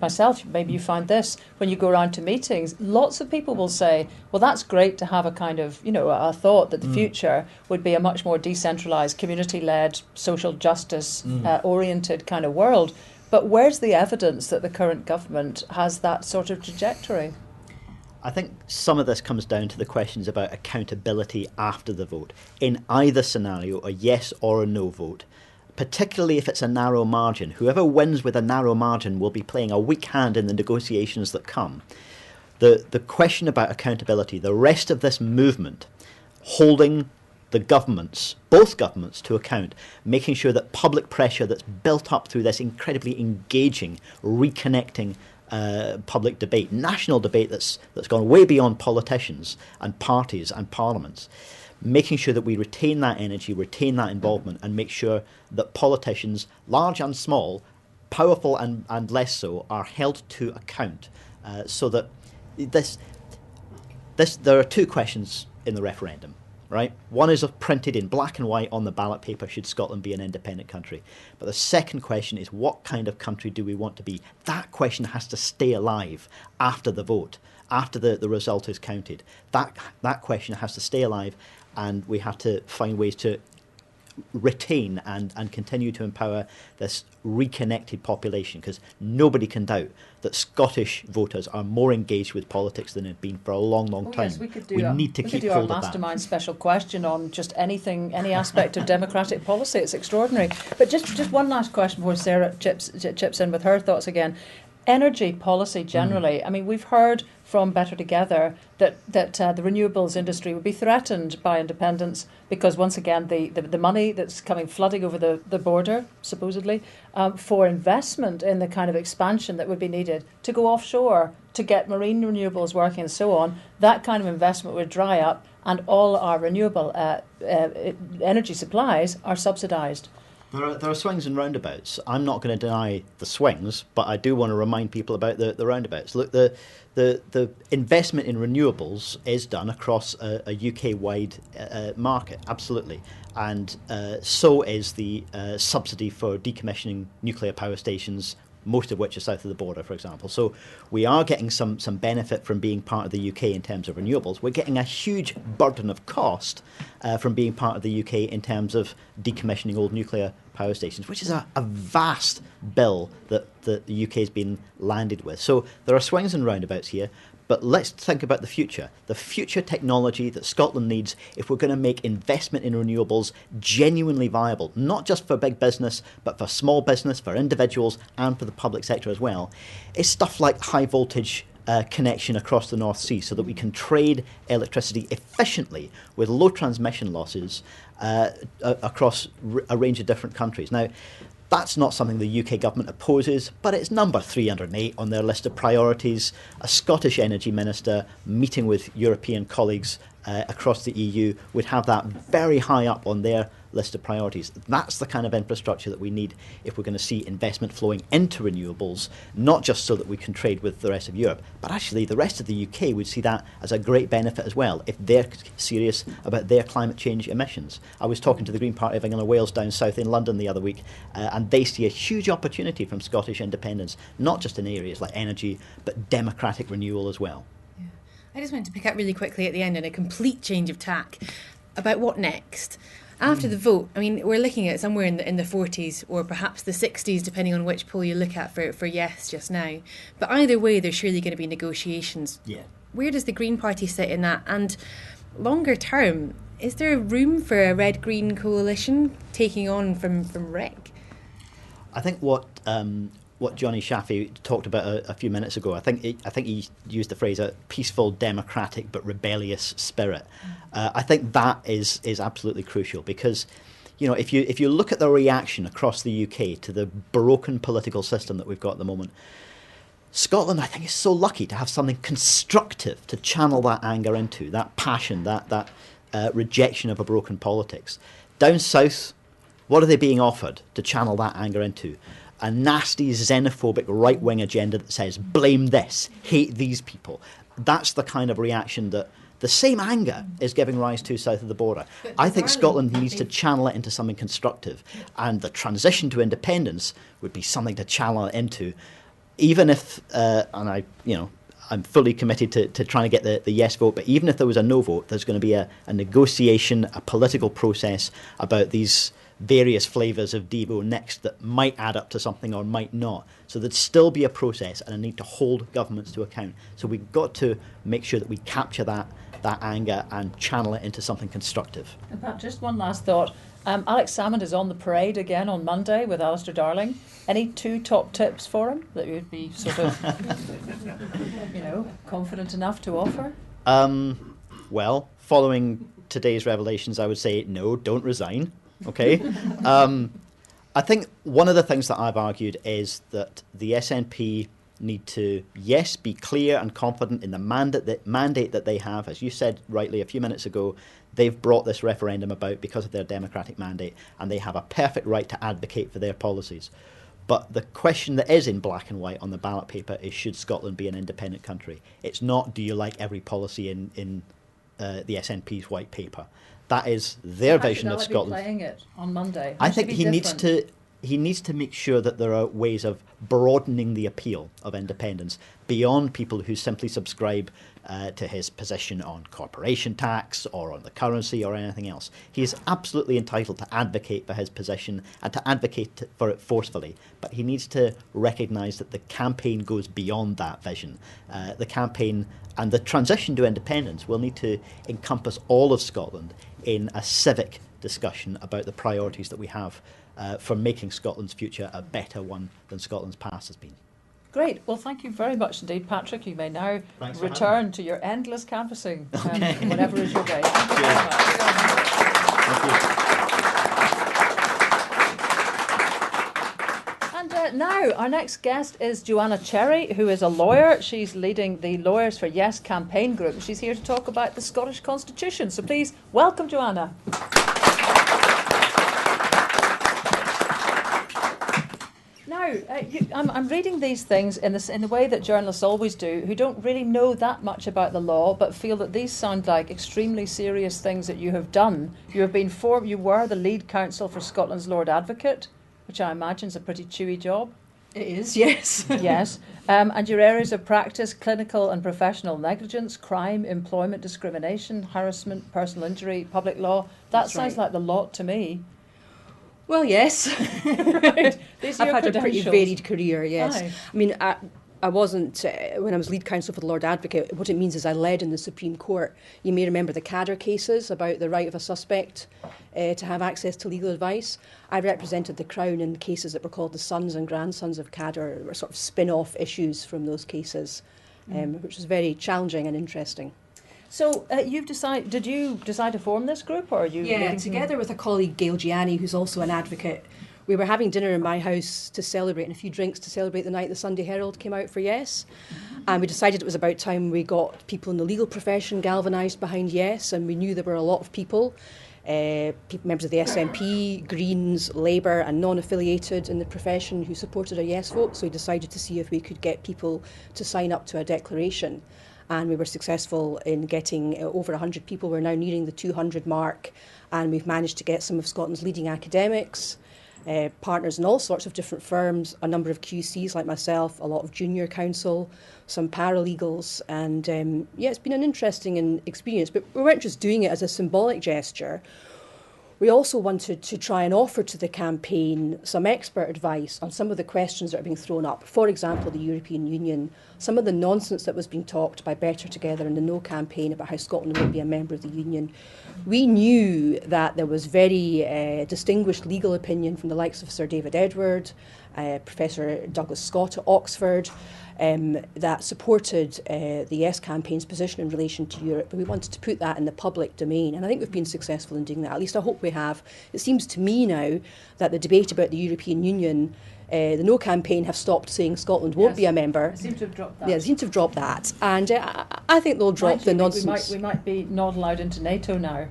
myself, maybe you find this, when you go around to meetings, lots of people will say, well, that's great to have a kind of, a thought that the future would be a much more decentralised, community-led, social justice oriented kind of world. But where's the evidence that the current government has that sort of trajectory? I think some of this comes down to the questions about accountability after the vote. In either scenario, a yes or a no vote, particularly if it's a narrow margin, whoever wins with a narrow margin will be playing a weak hand in the negotiations that come. The question about accountability, the rest of this movement, holding the governments, both governments, to account, making sure that public pressure that's built up through this incredibly engaging, reconnecting public debate, national debate that's gone way beyond politicians and parties and parliaments, making sure that we retain that energy, retain that involvement, and make sure that politicians, large and small, powerful and less so, are held to account, so that there are two questions in the referendum. Right? One is printed in black and white on the ballot paper, should Scotland be an independent country? But the second question is, what kind of country do we want to be? That question has to stay alive after the vote, after the result is counted. That question has to stay alive, and we have to find ways to retain and continue to empower this reconnected population, because nobody can doubt that Scottish voters are more engaged with politics than have been for a long time. Yes, we need to keep hold of that. We could do our mastermind special question on just anything, any aspect of democratic policy. It's extraordinary. But just one last question before Sarah chips in with her thoughts again. Energy policy generally. I mean, we've heard from Better Together that the renewables industry would be threatened by independence because, once again, the money that's coming flooding over the border, supposedly, for investment in the kind of expansion that would be needed to go offshore, to get marine renewables working and so on, that kind of investment would dry up and all our renewable energy supplies are subsidised. There are swings and roundabouts. I'm not going to deny the swings, but I do want to remind people about the roundabouts. Look, the investment in renewables is done across a UK-wide market, absolutely. And so is the subsidy for decommissioning nuclear power stations, most of which are south of the border, for example. So we are getting some benefit from being part of the UK in terms of renewables. We're getting a huge burden of cost from being part of the UK in terms of decommissioning old nuclear power stations, which is a vast bill that the UK has been landed with. So there are swings and roundabouts here. But let's think about the future technology that Scotland needs if we're going to make investment in renewables genuinely viable, not just for big business, but for small business, for individuals, and for the public sector as well, is stuff like high voltage connection across the North Sea, so that we can trade electricity efficiently with low transmission losses across a range of different countries. Now, that's not something the UK government opposes, but it's number 308 on their list of priorities. A Scottish energy minister meeting with European colleagues across the EU would have that very high up on their list of priorities. That's the kind of infrastructure that we need if we're going to see investment flowing into renewables, not just so that we can trade with the rest of Europe, but actually the rest of the UK would see that as a great benefit as well if they're serious about their climate change emissions. I was talking to the Green Party of England and Wales down south in London the other week, and they see a huge opportunity from Scottish independence, not just in areas like energy, but democratic renewal as well. Yeah. I just wanted to pick up really quickly at the end on a complete change of tack about what next. After the vote, I mean, we're looking at somewhere in the 40s or perhaps the 60s, depending on which poll you look at for yes just now. But either way, there's surely going to be negotiations. Yeah. Where does the Green Party sit in that? And longer term, is there room for a red-green coalition taking on from Rick? I think what Johnny Shafi talked about a few minutes ago, I think he used the phrase a peaceful, democratic but rebellious spirit. I think that is absolutely crucial because, you know, if you look at the reaction across the UK to the broken political system that we've got at the moment, Scotland, I think, is so lucky to have something constructive to channel that anger into, that passion, that rejection of a broken politics. Down south, what are they being offered to channel that anger into? A nasty, xenophobic right-wing agenda that says, blame this, hate these people. That's the kind of reaction that the same anger is giving rise to south of the border. I think Scotland needs to channel it into something constructive, and the transition to independence would be something to channel it into. Even if, I'm fully committed to trying to get the yes vote, but even if there was a no vote, there's going to be a negotiation, a political process about these various flavours of Devo next that might add up to something or might not. So there'd still be a process and a need to hold governments to account. So we've got to make sure that we capture that anger and channel it into something constructive. In fact, just one last thought. Alex Salmond is on the parade again on Monday with Alistair Darling. Any 2 top tips for him that you'd be sort of, confident enough to offer? Well, following today's revelations, I would say no, don't resign. Okay. I think one of the things that I've argued is that the SNP need to, yes, be clear and confident in the mandate that they have. As you said rightly a few minutes ago, they've brought this referendum about because of their democratic mandate, and they have a perfect right to advocate for their policies. But the question that is in black and white on the ballot paper is, should Scotland be an independent country? It's not, do you like every policy in the SNP's white paper? That is their vision of Scotland. Playing it on Monday. I think he needs to make sure that there are ways of broadening the appeal of independence beyond people who simply subscribe to his position on corporation tax or on the currency or anything else. He is absolutely entitled to advocate for his position and to advocate for it forcefully, but he needs to recognise that the campaign goes beyond that vision. The campaign and the transition to independence will need to encompass all of Scotland in a civic discussion about the priorities that we have for making Scotland's future a better one than Scotland's past has been. Great. Well, thank you very much indeed, Patrick. You may now return to your endless canvassing, whatever is your day. Thank you very much. Thank you. And now our next guest is Joanna Cherry, who is a lawyer. She's leading the Lawyers for Yes campaign group. She's here to talk about the Scottish Constitution. So please welcome Joanna. Now, I'm reading these things in the way that journalists always do, who don't really know that much about the law, but feel that these sound like extremely serious things that you have done. You were the lead counsel for Scotland's Lord Advocate, which I imagine is a pretty chewy job. It is, yes. Yes. And your areas of practice: clinical and professional negligence, crime, employment discrimination, harassment, personal injury, public law. That sounds like the lot to me. Well, yes. Right. I've had a pretty varied career, yes. Aye. I mean, I wasn't, when I was lead counsel for the Lord Advocate, what it means is I led in the Supreme Court. You may remember the Cadder cases about the right of a suspect to have access to legal advice. I represented the Crown in cases that were called the sons and grandsons of Cadder, were sort of spin-off issues from those cases, which was very challenging and interesting. So did you decide to form this group, or are you? Yeah, together with a colleague, Gail Gianni, who's also an advocate. We were having dinner in my house to celebrate, and a few drinks to celebrate the night the Sunday Herald came out for Yes. And we decided it was about time we got people in the legal profession galvanised behind Yes, and we knew there were a lot of people, members of the SNP, Greens, Labour and non-affiliated in the profession who supported a Yes vote. So we decided to see if we could get people to sign up to a declaration. And we were successful in getting over 100 people. We're now nearing the 200 mark, and we've managed to get some of Scotland's leading academics, partners in all sorts of different firms, a number of QCs like myself, a lot of junior counsel, some paralegals, and it's been an interesting experience. But we weren't just doing it as a symbolic gesture. We also wanted to try and offer to the campaign some expert advice on some of the questions that are being thrown up. For example, the European Union, some of the nonsense that was being talked by Better Together and the No campaign about how Scotland won't be a member of the Union. We knew that there was very distinguished legal opinion from the likes of Sir David Edward, Professor Douglas Scott at Oxford, that supported the Yes campaign's position in relation to Europe, but we wanted to put that in the public domain, and I think we've been successful in doing that. At least I hope we have. It seems to me now that the debate about the European Union, the No campaign have stopped saying Scotland won't be a member. They seem to have dropped that. Yeah, they seem to have dropped that, and I think they'll drop the nonsense. We might be not allowed into NATO now.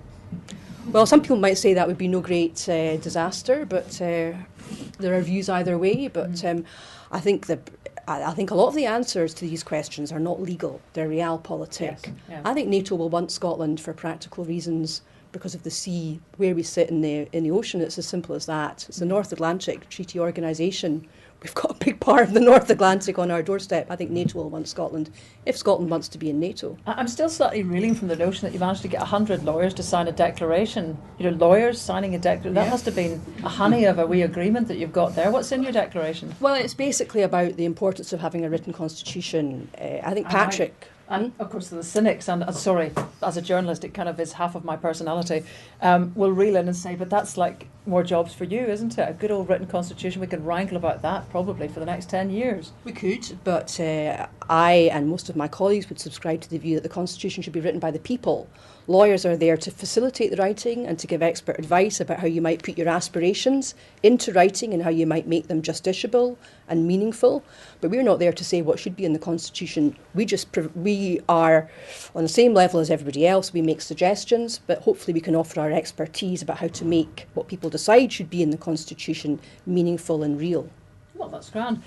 Well, some people might say that would be no great disaster, but there are views either way. But I think a lot of the answers to these questions are not legal; they're realpolitik. Yes, yeah. I think NATO will want Scotland for practical reasons because of the sea, where we sit in the ocean. It's as simple as that. It's the North Atlantic Treaty Organisation. We've got a big part of the North Atlantic on our doorstep. I think NATO will want Scotland, if Scotland wants to be in NATO. I'm still slightly reeling from the notion that you managed to get 100 lawyers to sign a declaration. You know, lawyers signing a declaration, that must have been a honey of a wee agreement that you've got there. What's in your declaration? Well, it's basically about the importance of having a written constitution. I think Patrick... And of course, the cynics, and sorry, as a journalist, it kind of is half of my personality, will reel in and say, but that's like more jobs for you, isn't it? A good old written constitution, we could wrangle about that probably for the next 10 years. We could, but I and most of my colleagues would subscribe to the view that the constitution should be written by the people. Lawyers are there to facilitate the writing and to give expert advice about how you might put your aspirations into writing and how you might make them justiciable and meaningful. But we're not there to say what should be in the constitution. We are on the same level as everybody else. We make suggestions, but hopefully we can offer our expertise about how to make what people decide should be in the constitution meaningful and real. Well, that's grand.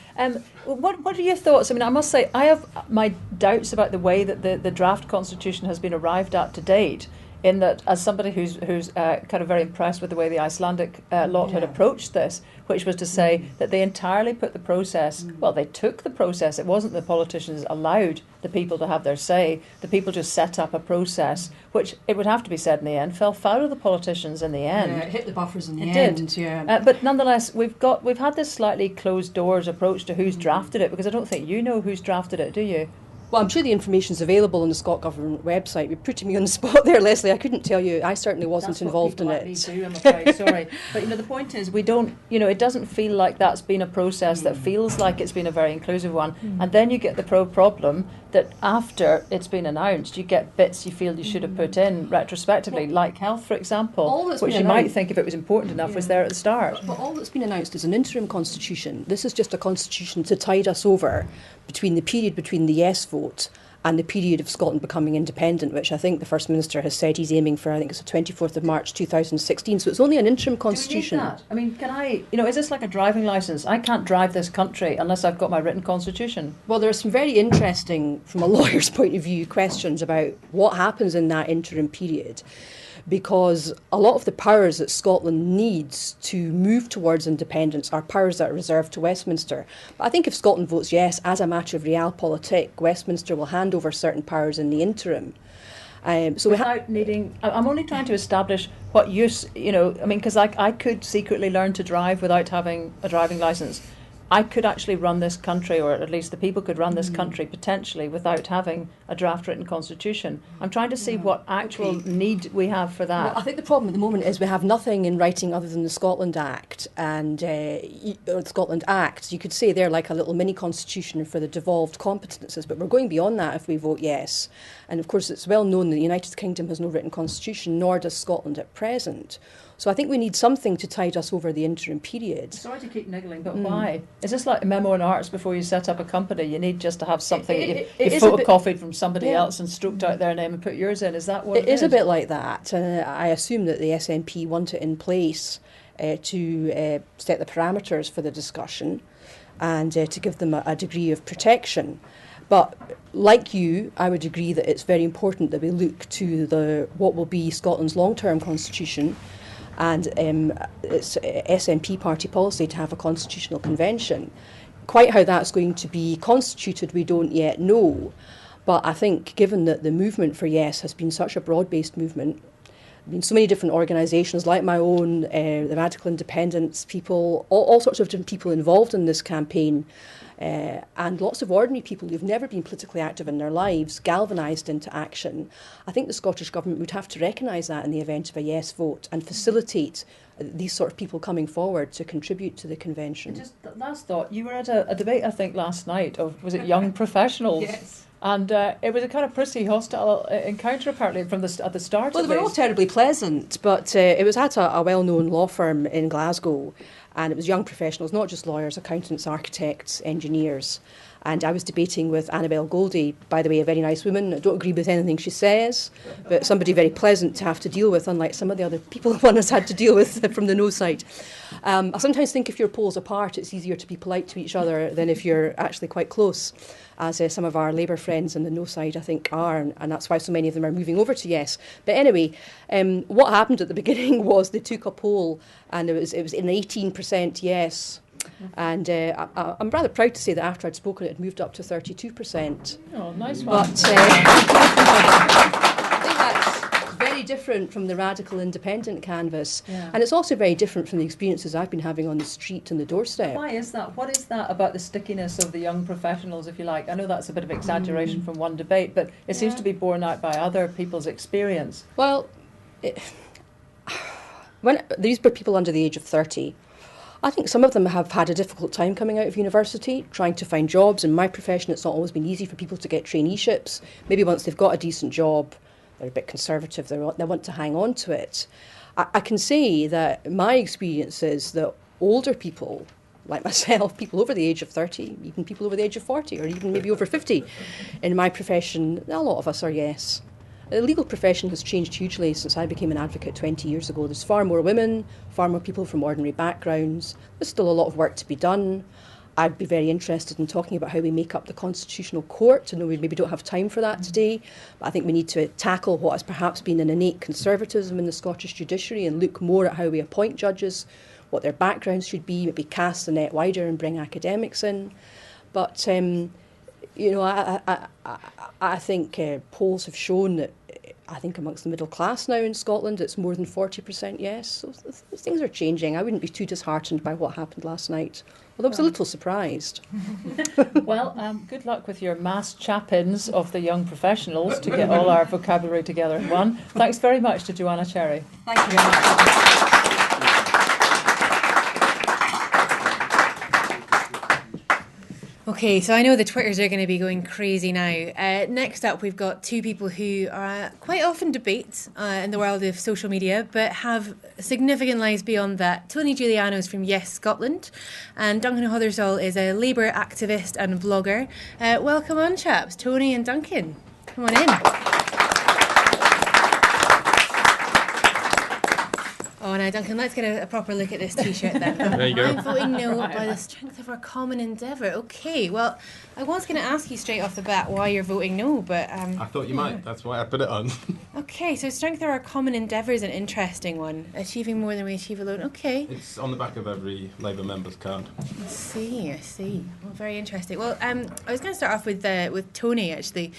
What are your thoughts? I mean, I must say, I have my doubts about the way that the draft constitution has been arrived at to date, in that, as somebody who's kind of very impressed with the way the Icelandic lot had approached this, which was to say that they entirely put the process, well, they took the process. It wasn't the politicians allowed the people to have their say. The people just set up a process, which, it would have to be said in the end, fell foul of the politicians in the end. Yeah, it hit the buffers in the end. It did. Yeah. But nonetheless, we've had this slightly closed doors approach to who's drafted it, because I don't think you know who's drafted it, do you? Well, I'm sure the information's available on the Scott Government website. You're putting me on the spot there, Leslie. I couldn't tell you. I certainly wasn't involved in it. That's what people like me do, I'm afraid. Sorry. But, the point is, we don't, it doesn't feel like that's been a process that feels like it's been a very inclusive one. And then you get the problem that after it's been announced, you get bits you feel you should have put in retrospectively, like health, for example, which you might think, if it was important enough, was there at the start. But all that's been announced is an interim constitution. This is just a constitution to tide us over between the period between the yes vote and the period of Scotland becoming independent, which I think the First Minister has said he's aiming for. I think it's the 24th of March 2016, so it's only an interim constitution. Do we need that? I mean, can I, is this like a driving licence? I can't drive this country unless I've got my written constitution. Well, there are some very interesting, from a lawyer's point of view, questions about what happens in that interim period, because a lot of the powers that Scotland needs to move towards independence are powers that are reserved to Westminster. But I think if Scotland votes yes, as a matter of realpolitik, Westminster will hand over certain powers in the interim. Without needing, I'm only trying to establish what use, because I could secretly learn to drive without having a driving licence. I could actually run this country, or at least the people could run this country potentially without having a draft written constitution. I'm trying to see what actual need we have for that. Well, I think the problem at the moment is we have nothing in writing other than the Scotland Act and or the Scotland Act. You could say they're like a little mini constitution for the devolved competences, but we're going beyond that if we vote yes. And of course, it's well known that the United Kingdom has no written constitution, nor does Scotland at present. So I think we need something to tide us over the interim period. Sorry to keep niggling, but why? Is this like a memo in arts before you set up a company? You need just to have something you photocopied from somebody else and stroked out their name and put yours in. Is that what it is? It is a bit like that. And I assume that the SNP want it in place to set the parameters for the discussion and to give them a degree of protection. But like you, I would agree that it's very important that we look to what will be Scotland's long-term constitution, and it's SNP party policy to have a constitutional convention. Quite how that's going to be constituted, we don't yet know. But I think, given that the movement for yes has been such a broad-based movement, there have been so many different organisations like my own, the Radical Independence people, all sorts of different people involved in this campaign, and lots of ordinary people who've never been politically active in their lives galvanised into action. I think the Scottish Government would have to recognise that in the event of a yes vote and facilitate these sort of people coming forward to contribute to the convention. Just last thought, you were at a debate, I think, last night of, was it young professionals? Yes. And it was a kind of pretty hostile encounter, apparently, from at the start. Well, they were all terribly pleasant, but it was at a well-known law firm in Glasgow, and it was young professionals, not just lawyers, accountants, architects, engineers. And I was debating with Annabel Goldie, by the way, a very nice woman. I don't agree with anything she says, but somebody very pleasant to have to deal with, unlike some of the other people one has had to deal with from the no side. I sometimes think if you're poles apart, it's easier to be polite to each other than if you're actually quite close, as some of our Labour friends on the no side, I think, are, and that's why so many of them are moving over to yes. But anyway, what happened at the beginning was they took a poll, and it was an 18% yes. And I'm rather proud to say that after I'd spoken, it had moved up to 32%. Oh, nice one. But I think that's very different from the radical independent canvass. Yeah. And it's also very different from the experiences I've been having on the street and the doorstep. Why is that? What is that about the stickiness of the young professionals, if you like? I know that's a bit of exaggeration from one debate, but it seems to be borne out by other people's experience. Well, when these were people under the age of 30, I think some of them have had a difficult time coming out of university, trying to find jobs. In my profession, it's not always been easy for people to get traineeships. Maybe once they've got a decent job, they're a bit conservative, they want to hang on to it. I can say that my experience is that older people, like myself, people over the age of 30, even people over the age of 40, or even maybe over 50, in my profession, a lot of us are yes. The legal profession has changed hugely since I became an advocate 20 years ago. There's far more women, far more people from ordinary backgrounds. There's still a lot of work to be done. I'd be very interested in talking about how we make up the Constitutional Court. I know we maybe don't have time for that today, but I think we need to tackle what has perhaps been an innate conservatism in the Scottish judiciary and look more at how we appoint judges, what their backgrounds should be, maybe cast the net wider and bring academics in. But, I think polls have shown that I think amongst the middle class now in Scotland, it's more than 40% yes. So things are changing. I wouldn't be too disheartened by what happened last night, although I was a little surprised. Well, good luck with your mass chap-ins of the young professionals to get all our vocabulary together in one. Thanks very much to Joanna Cherry. Thank you very much. Okay, so I know the Twitters are going to be going crazy now. Next up, we've got two people who are quite often debate in the world of social media, but have significant lives beyond that. Tony Giuliano's from Yes Scotland, and Duncan Hothersall is a Labour activist and vlogger. Welcome on, chaps, Tony and Duncan. Come on in. Oh, now, Duncan, let's get a proper look at this T-shirt then. There you go. I'm voting no by the strength of our common endeavour. Okay, well, I was going to ask you straight off the bat why you're voting no, but... I thought you might. That's why I put it on. Okay, so strength of our common endeavour is an interesting one. Achieving more than we achieve alone. Okay. It's on the back of every Labour member's card. I see. Well, very interesting. Well, I was going to start off with Tony, actually.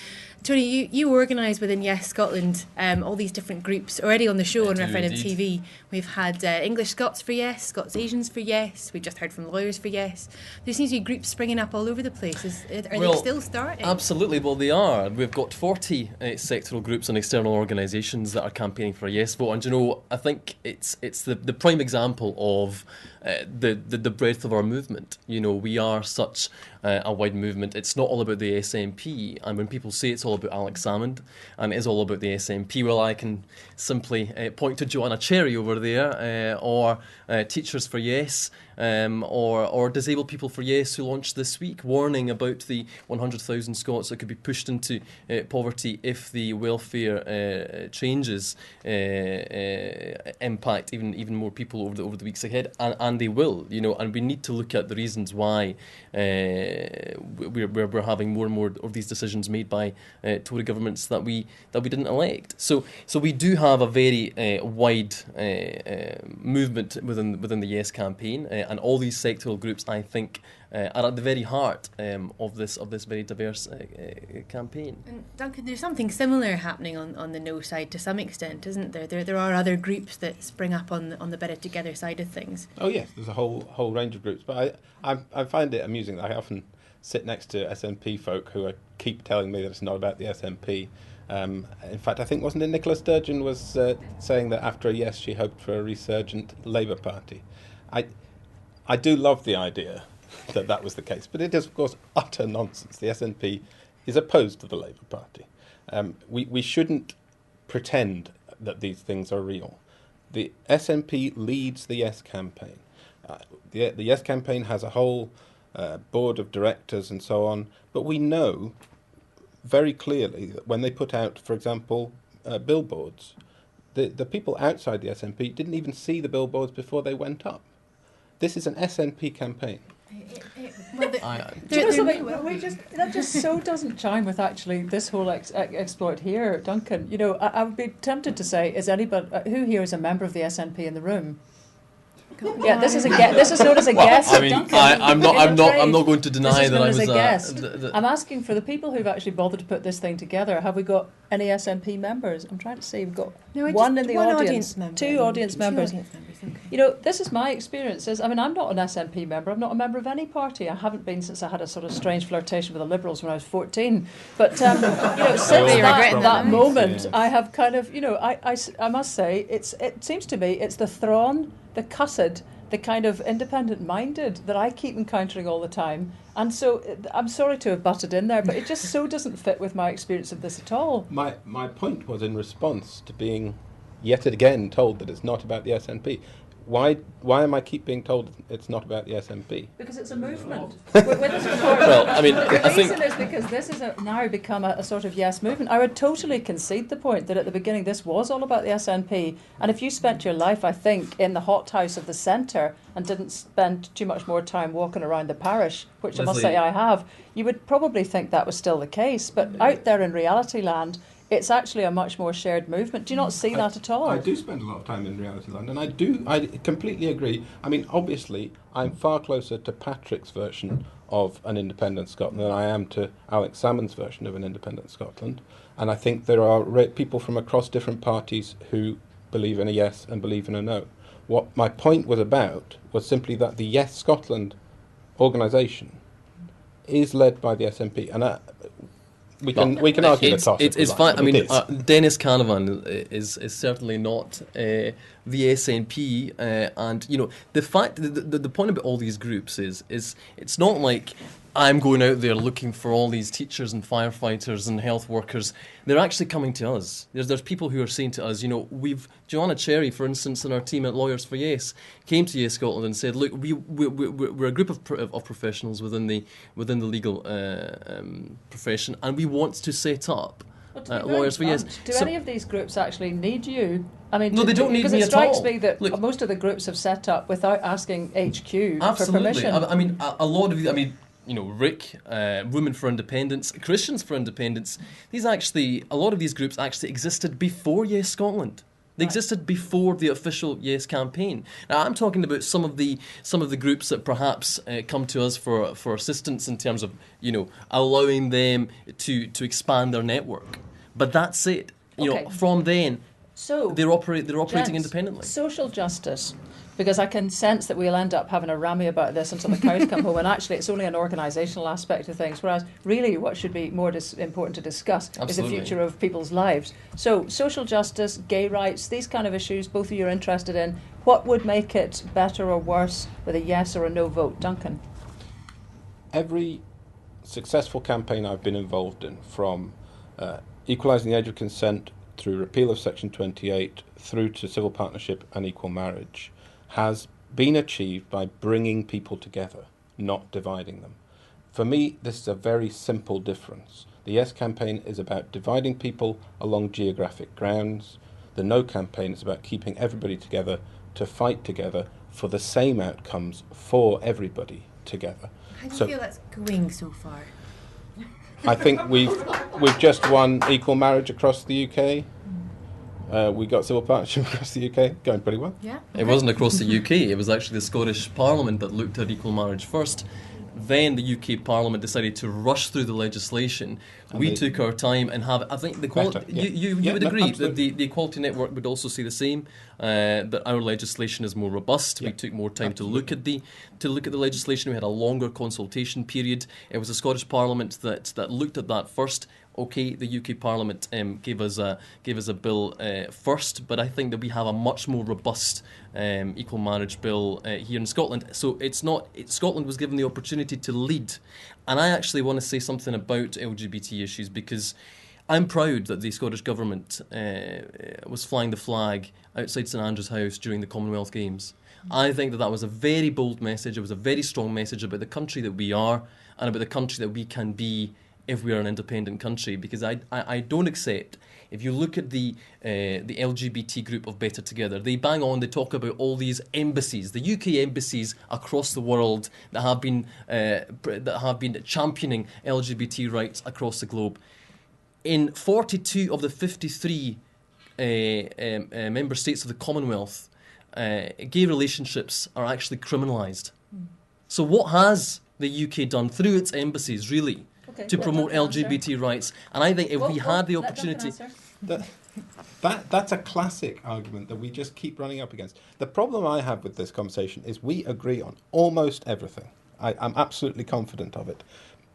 Tony, you organise within Yes Scotland all these different groups already on the show on Referendum TV. We've had English Scots for Yes, Scots Asians for Yes. We've just heard from lawyers for Yes. There seems to be groups springing up all over the place. Are they still starting? Absolutely. Well, they are. We've got 40 sectoral groups and external organisations that are campaigning for a Yes vote. And, you know, I think it's the prime example of the breadth of our movement. You know, we are such a wide movement. It's not all about the SNP, and when people say it's all about Alex Salmond and it is all about the SNP, well, I can simply point to Joanna Cherry over there, or Teachers for Yes, or Disabled People for Yes, who launched this week, warning about the 100,000 Scots that could be pushed into poverty if the welfare changes impact even more people over the weeks ahead, and they will, you know, and we need to look at the reasons why we're having more and more of these decisions made by Tory governments that we didn't elect. So we do have a very wide movement within the Yes campaign, and all these sectoral groups, I think, are at the very heart of this very diverse campaign. And Duncan, there's something similar happening on the no side to some extent, isn't there? There are other groups that spring up on the Better Together side of things. Oh yes, there's a whole range of groups, but I find it amusing that I often sit next to SNP folk who keep telling me that it's not about the SNP. In fact, I think, wasn't it Nicola Sturgeon was saying that after a yes, she hoped for a resurgent Labour Party. I do love the idea that was the case, but it is, of course, utter nonsense. The SNP is opposed to the Labour Party. We shouldn't pretend that these things are real. The SNP leads the Yes campaign. The Yes campaign has a whole board of directors and so on, but we know very clearly that when they put out, for example, billboards, the people outside the SNP didn't even see the billboards before they went up. This is an SNP campaign. Do you know something? That just so doesn't chime with actually this whole exploit here, Duncan. You know, I would be tempted to say, is anybody who here is a member of the SNP in the room? Yeah, this is known as a guest. I mean, I'm not going to deny that I was a guest. I'm asking for the people who've actually bothered to put this thing together. Have we got any SNP members? I'm trying to see. We've got one in the audience, two audience members. Okay. You know, this is my experience. I'm not an SNP member. I'm not a member of any party. I haven't been since I had a sort of strange flirtation with the Liberals when I was 14. But you know, since that moment, I have kind of, you know, I must say, it seems to me it's the thrawn, the cussed, the kind of independent-minded that I keep encountering all the time. And so I'm sorry to have butted in there, but it just so doesn't fit with my experience of this at all. My point was in response to being yet again told that it's not about the SNP. Why am I keep being told it's not about the SNP? Because it's a movement. Well, I mean, the reason is because this has now become a sort of yes movement. I would totally concede the point that at the beginning this was all about the SNP. And if you spent your life, I think, in the hothouse of the centre and didn't spend too much more time walking around the parish, which I must say I have, you would probably think that was still the case. But out there in reality land, it's actually a much more shared movement. Do you not see that at all? I do spend a lot of time in reality land, and I completely agree. I mean, obviously, I'm far closer to Patrick's version of an independent Scotland than I am to Alex Salmond's version of an independent Scotland. And I think there are people from across different parties who believe in a yes and believe in a no. What my point was about was simply that the Yes Scotland organisation is led by the SNP, and we can argue the toss. It's fine. I mean, Dennis Canavan is certainly not the SNP, and you know the fact the point about all these groups is it's not like I'm going out there looking for all these teachers and firefighters and health workers. They're actually coming to us. There's people who are saying to us, you know, Joanna Cherry, for instance, in our team at Lawyers for Yes, came to Yes Scotland and said, look, we're a group of professionals within the legal profession, and we want to set up Lawyers for Yes. Do any of these groups actually need you? I mean, no, they don't need me at all. Because it strikes me that most of the groups have set up without asking HQ for permission. I mean, a lot of you know, Rick, Women for Independence, Christians for Independence. A lot of these groups actually existed before Yes Scotland. They existed before the official Yes campaign. Now, I'm talking about some of the groups that perhaps come to us for assistance in terms of, you know, allowing them to expand their network. But that's it. You know, from then, they're operating independently. Social justice. Because I can sense that we'll end up having a rammy about this until the cows come home, and actually it's only an organisational aspect of things, whereas really what should be more important to discuss is the future of people's lives. So social justice, gay rights, these kind of issues, both of you are interested in. What would make it better or worse with a yes or a no vote? Duncan? Every successful campaign I've been involved in, from equalising the age of consent through repeal of Section 28 through to civil partnership and equal marriage, has been achieved by bringing people together, not dividing them. For me, this is a very simple difference. The Yes campaign is about dividing people along geographic grounds. The No campaign is about keeping everybody together to fight together for the same outcomes for everybody together. How do you feel that's going so far? I think we've just won equal marriage across the UK. We got civil partnership across the UK, going pretty well. Yeah. It wasn't across the UK, it was actually the Scottish Parliament that looked at equal marriage first. Then the UK Parliament decided to rush through the legislation. We took our time and have. I think the quality. You would agree that the Equality Network would also say the same. That our legislation is more robust. We took more time to look at the legislation. We had a longer consultation period. It was the Scottish Parliament that looked at that first. Okay, the UK Parliament gave us a bill first, but I think that we have a much more robust equal marriage bill here in Scotland. So Scotland was given the opportunity to lead, and I actually want to say something about LGBT issues because I'm proud that the Scottish Government was flying the flag outside St Andrew's House during the Commonwealth Games. I think that was a very bold message. It was a very strong message about the country that we are and about the country that we can be if we are an independent country, because I don't accept, if you look at the LGBT group of Better Together, they bang on, they talk about all these embassies, the UK embassies across the world that have been championing LGBT rights across the globe. In 42 of the 53 member states of the Commonwealth, gay relationships are actually criminalised. So what has the UK done through its embassies, really, to promote LGBT rights? And I think if we had the opportunity... That's a classic argument that we just keep running up against. The problem I have with this conversation is we agree on almost everything. I'm absolutely confident of it.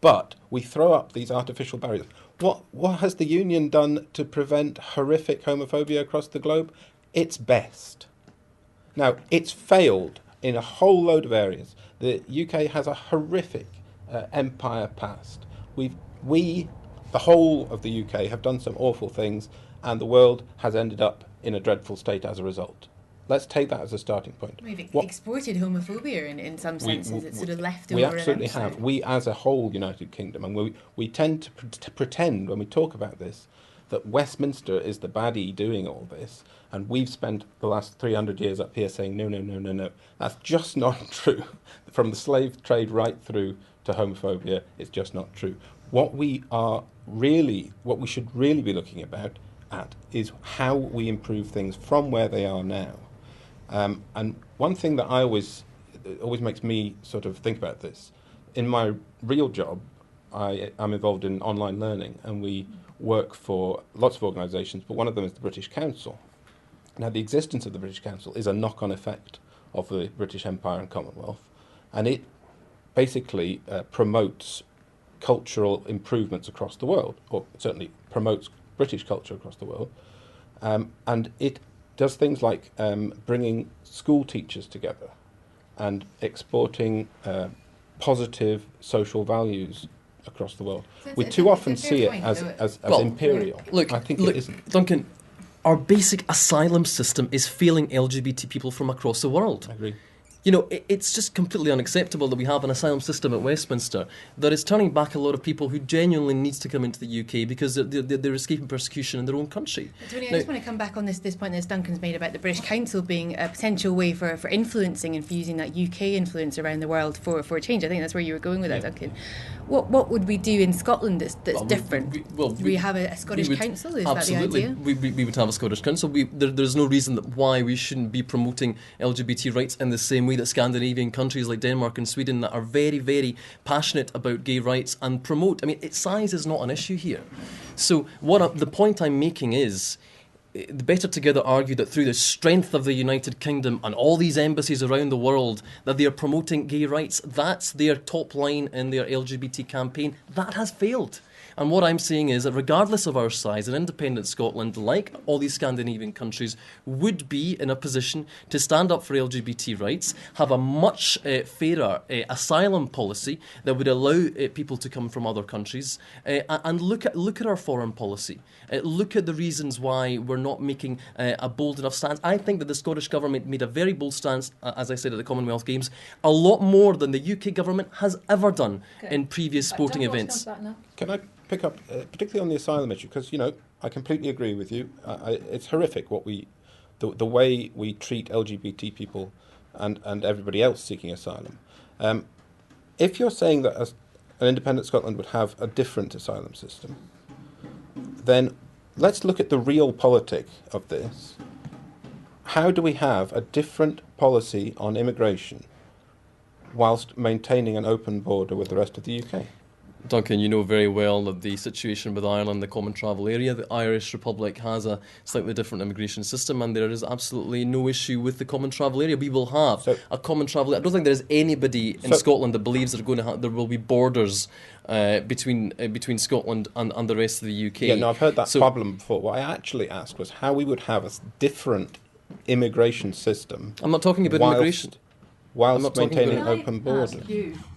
But we throw up these artificial barriers. What has the Union done to prevent horrific homophobia across the globe? Its best. Now, it's failed in a whole load of areas. The UK has a horrific empire past. We, the whole of the UK, have done some awful things, and the world has ended up in a dreadful state as a result. Let's take that as a starting point. We've exported homophobia in some senses. It's sort of left over. We absolutely have. We, as a whole United Kingdom, and we tend to pretend when we talk about this that Westminster is the baddie doing all this, and we've spent the last 300 years up here saying no. That's just not true. From the slave trade right through to homophobia, it's just not true. What we should really be looking at is how we improve things from where they are now. And one thing that always makes me sort of think about this, in my real job, I'm involved in online learning, and we work for lots of organisations, but one of them is the British Council. Now, the existence of the British Council is a knock-on effect of the British Empire and Commonwealth, and it basically promotes cultural improvements across the world, or certainly promotes British culture across the world, and it does things like bringing school teachers together and exporting positive social values across the world. So we too often see it as imperial. Look, I think it isn't. Duncan, our basic asylum system is failing LGBT people from across the world. I agree. You know, it's just completely unacceptable that we have an asylum system at Westminster that is turning back a lot of people who genuinely need to come into the UK because they're escaping persecution in their own country. Tony, I just want to come back on this point that Duncan's made about the British Council being a potential way for influencing and for using that UK influence around the world for change. I think that's where you were going with that, Duncan. What would we do in Scotland that's different? We have a Scottish Council? Is absolutely. That the idea? We would have a Scottish Council. There's no reason why we shouldn't be promoting LGBT rights in the same way that Scandinavian countries like Denmark and Sweden that are very, very passionate about gay rights and promote. I mean, size is not an issue here. So the point I'm making is, the Better Together argue that through the strength of the United Kingdom and all these embassies around the world that they are promoting gay rights. That's their top line in their LGBT campaign. That has failed. And what I'm saying is that regardless of our size, an independent Scotland, like all these Scandinavian countries, would be in a position to stand up for LGBT rights, have a much fairer asylum policy that would allow people to come from other countries, and look at our foreign policy. Look at the reasons why we're not making a bold enough stance. I think that the Scottish Government made a very bold stance, as I said, at the Commonwealth Games, a lot more than the UK Government has ever done in previous sporting events. Can I pick up, particularly on the asylum issue, because, I completely agree with you. It's horrific the way we treat LGBT people and everybody else seeking asylum. If you're saying that an independent Scotland would have a different asylum system, then let's look at the real politic of this. How do we have a different policy on immigration whilst maintaining an open border with the rest of the UK? Duncan, you know very well that the situation with Ireland, the Common Travel Area, the Irish Republic has a slightly different immigration system, and there is absolutely no issue with the Common Travel Area. We will have a common travel. I don't think there is anybody in Scotland that believes there will be borders between Scotland and the rest of the UK. Yeah, no, I've heard that problem before. What I actually asked was how we would have a different immigration system. I'm not talking about immigration. Whilst maintaining open borders.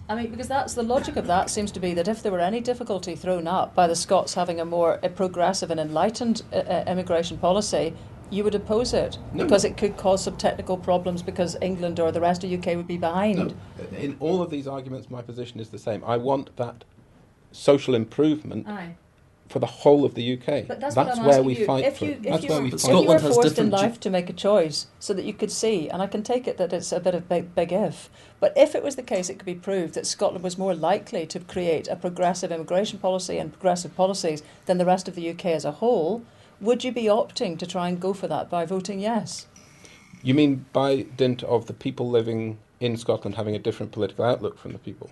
I mean, because that's the logic of that seems to be that if there were any difficulty thrown up by the Scots having a more progressive and enlightened immigration policy, you would oppose it because it could cause some technical problems because England or the rest of UK would be behind. No. In all of these arguments, my position is the same. I want that social improvement for the whole of the UK. But that's where we fight for it. If you were forced in life to make a choice so that you could see, and I can take it that it's a bit of big if, but if it was the case, it could be proved that Scotland was more likely to create a progressive immigration policy and progressive policies than the rest of the UK as a whole, would you be opting to try and go for that by voting yes? You mean by dint of the people living in Scotland having a different political outlook from the people?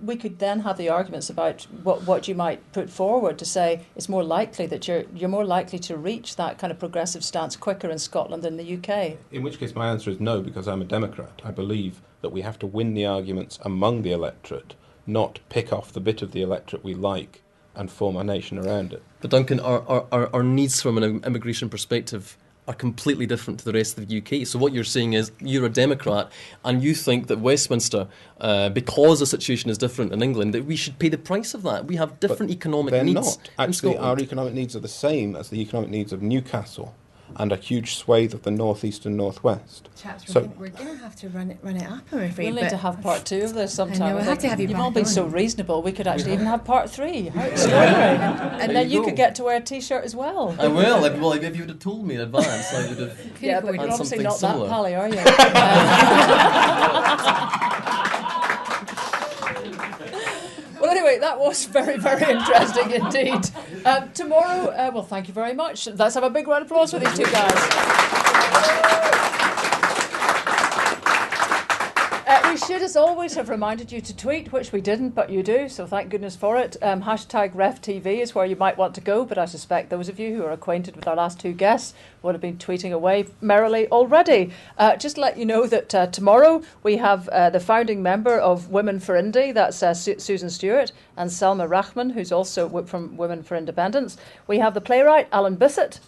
We could then have the arguments about what you might put forward to say it's more likely that you're more likely to reach that kind of progressive stance quicker in Scotland than the UK. In which case my answer is no, because I'm a Democrat. I believe that we have to win the arguments among the electorate, not pick off the bit of the electorate we like and form a nation around it. But Duncan, our needs from an immigration perspective are completely different to the rest of the UK. So what you're saying is you're a Democrat and you think that Westminster, because the situation is different in England, that we should pay the price of that. We have different economic needs. They're not. Actually, our economic needs are the same as the economic needs of Newcastle and a huge swathe of the northeast and northwest. Chaps, we're going to have to run it up, I'm afraid. We'll need to have part 2 of this sometime. I know, we'll have to have you You've back all been on. so reasonable, we could actually even have part 3. How extraordinary. And then you could get to wear a T-shirt as well. I will. Well, if you would have told me in advance, I would have Yeah, but you're obviously not similar. that pally, are you? Well, anyway, that was very, very interesting indeed. Tomorrow, well, thank you very much. Let's have a big round of applause for these two guys. We should, as always, have reminded you to tweet, which we didn't, but you do, so thank goodness for it. Hashtag RefTV is where you might want to go, but I suspect those of you who are acquainted with our last 2 guests would have been tweeting away merrily already. Just to let you know that tomorrow we have the founding member of Women for Indie, that's Susan Stewart, and Selma Rahman, who's also from Women for Independence. We have the playwright Alan Bissett.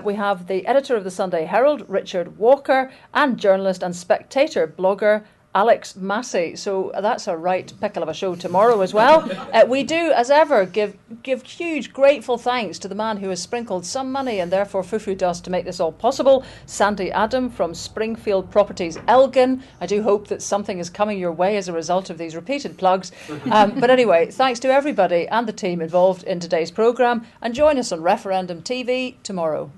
We have the editor of the Sunday Herald, Richard Walker, and journalist and Spectator blogger Alex Massey. So that's a right pickle of a show tomorrow as well. We do, as ever, give huge grateful thanks to the man who has sprinkled some money and therefore foo-foo dust to make this all possible, Sandy Adam from Springfield Properties Elgin. I do hope that something is coming your way as a result of these repeated plugs. But anyway, thanks to everybody and the team involved in today's programme, and join us on Referendum TV tomorrow.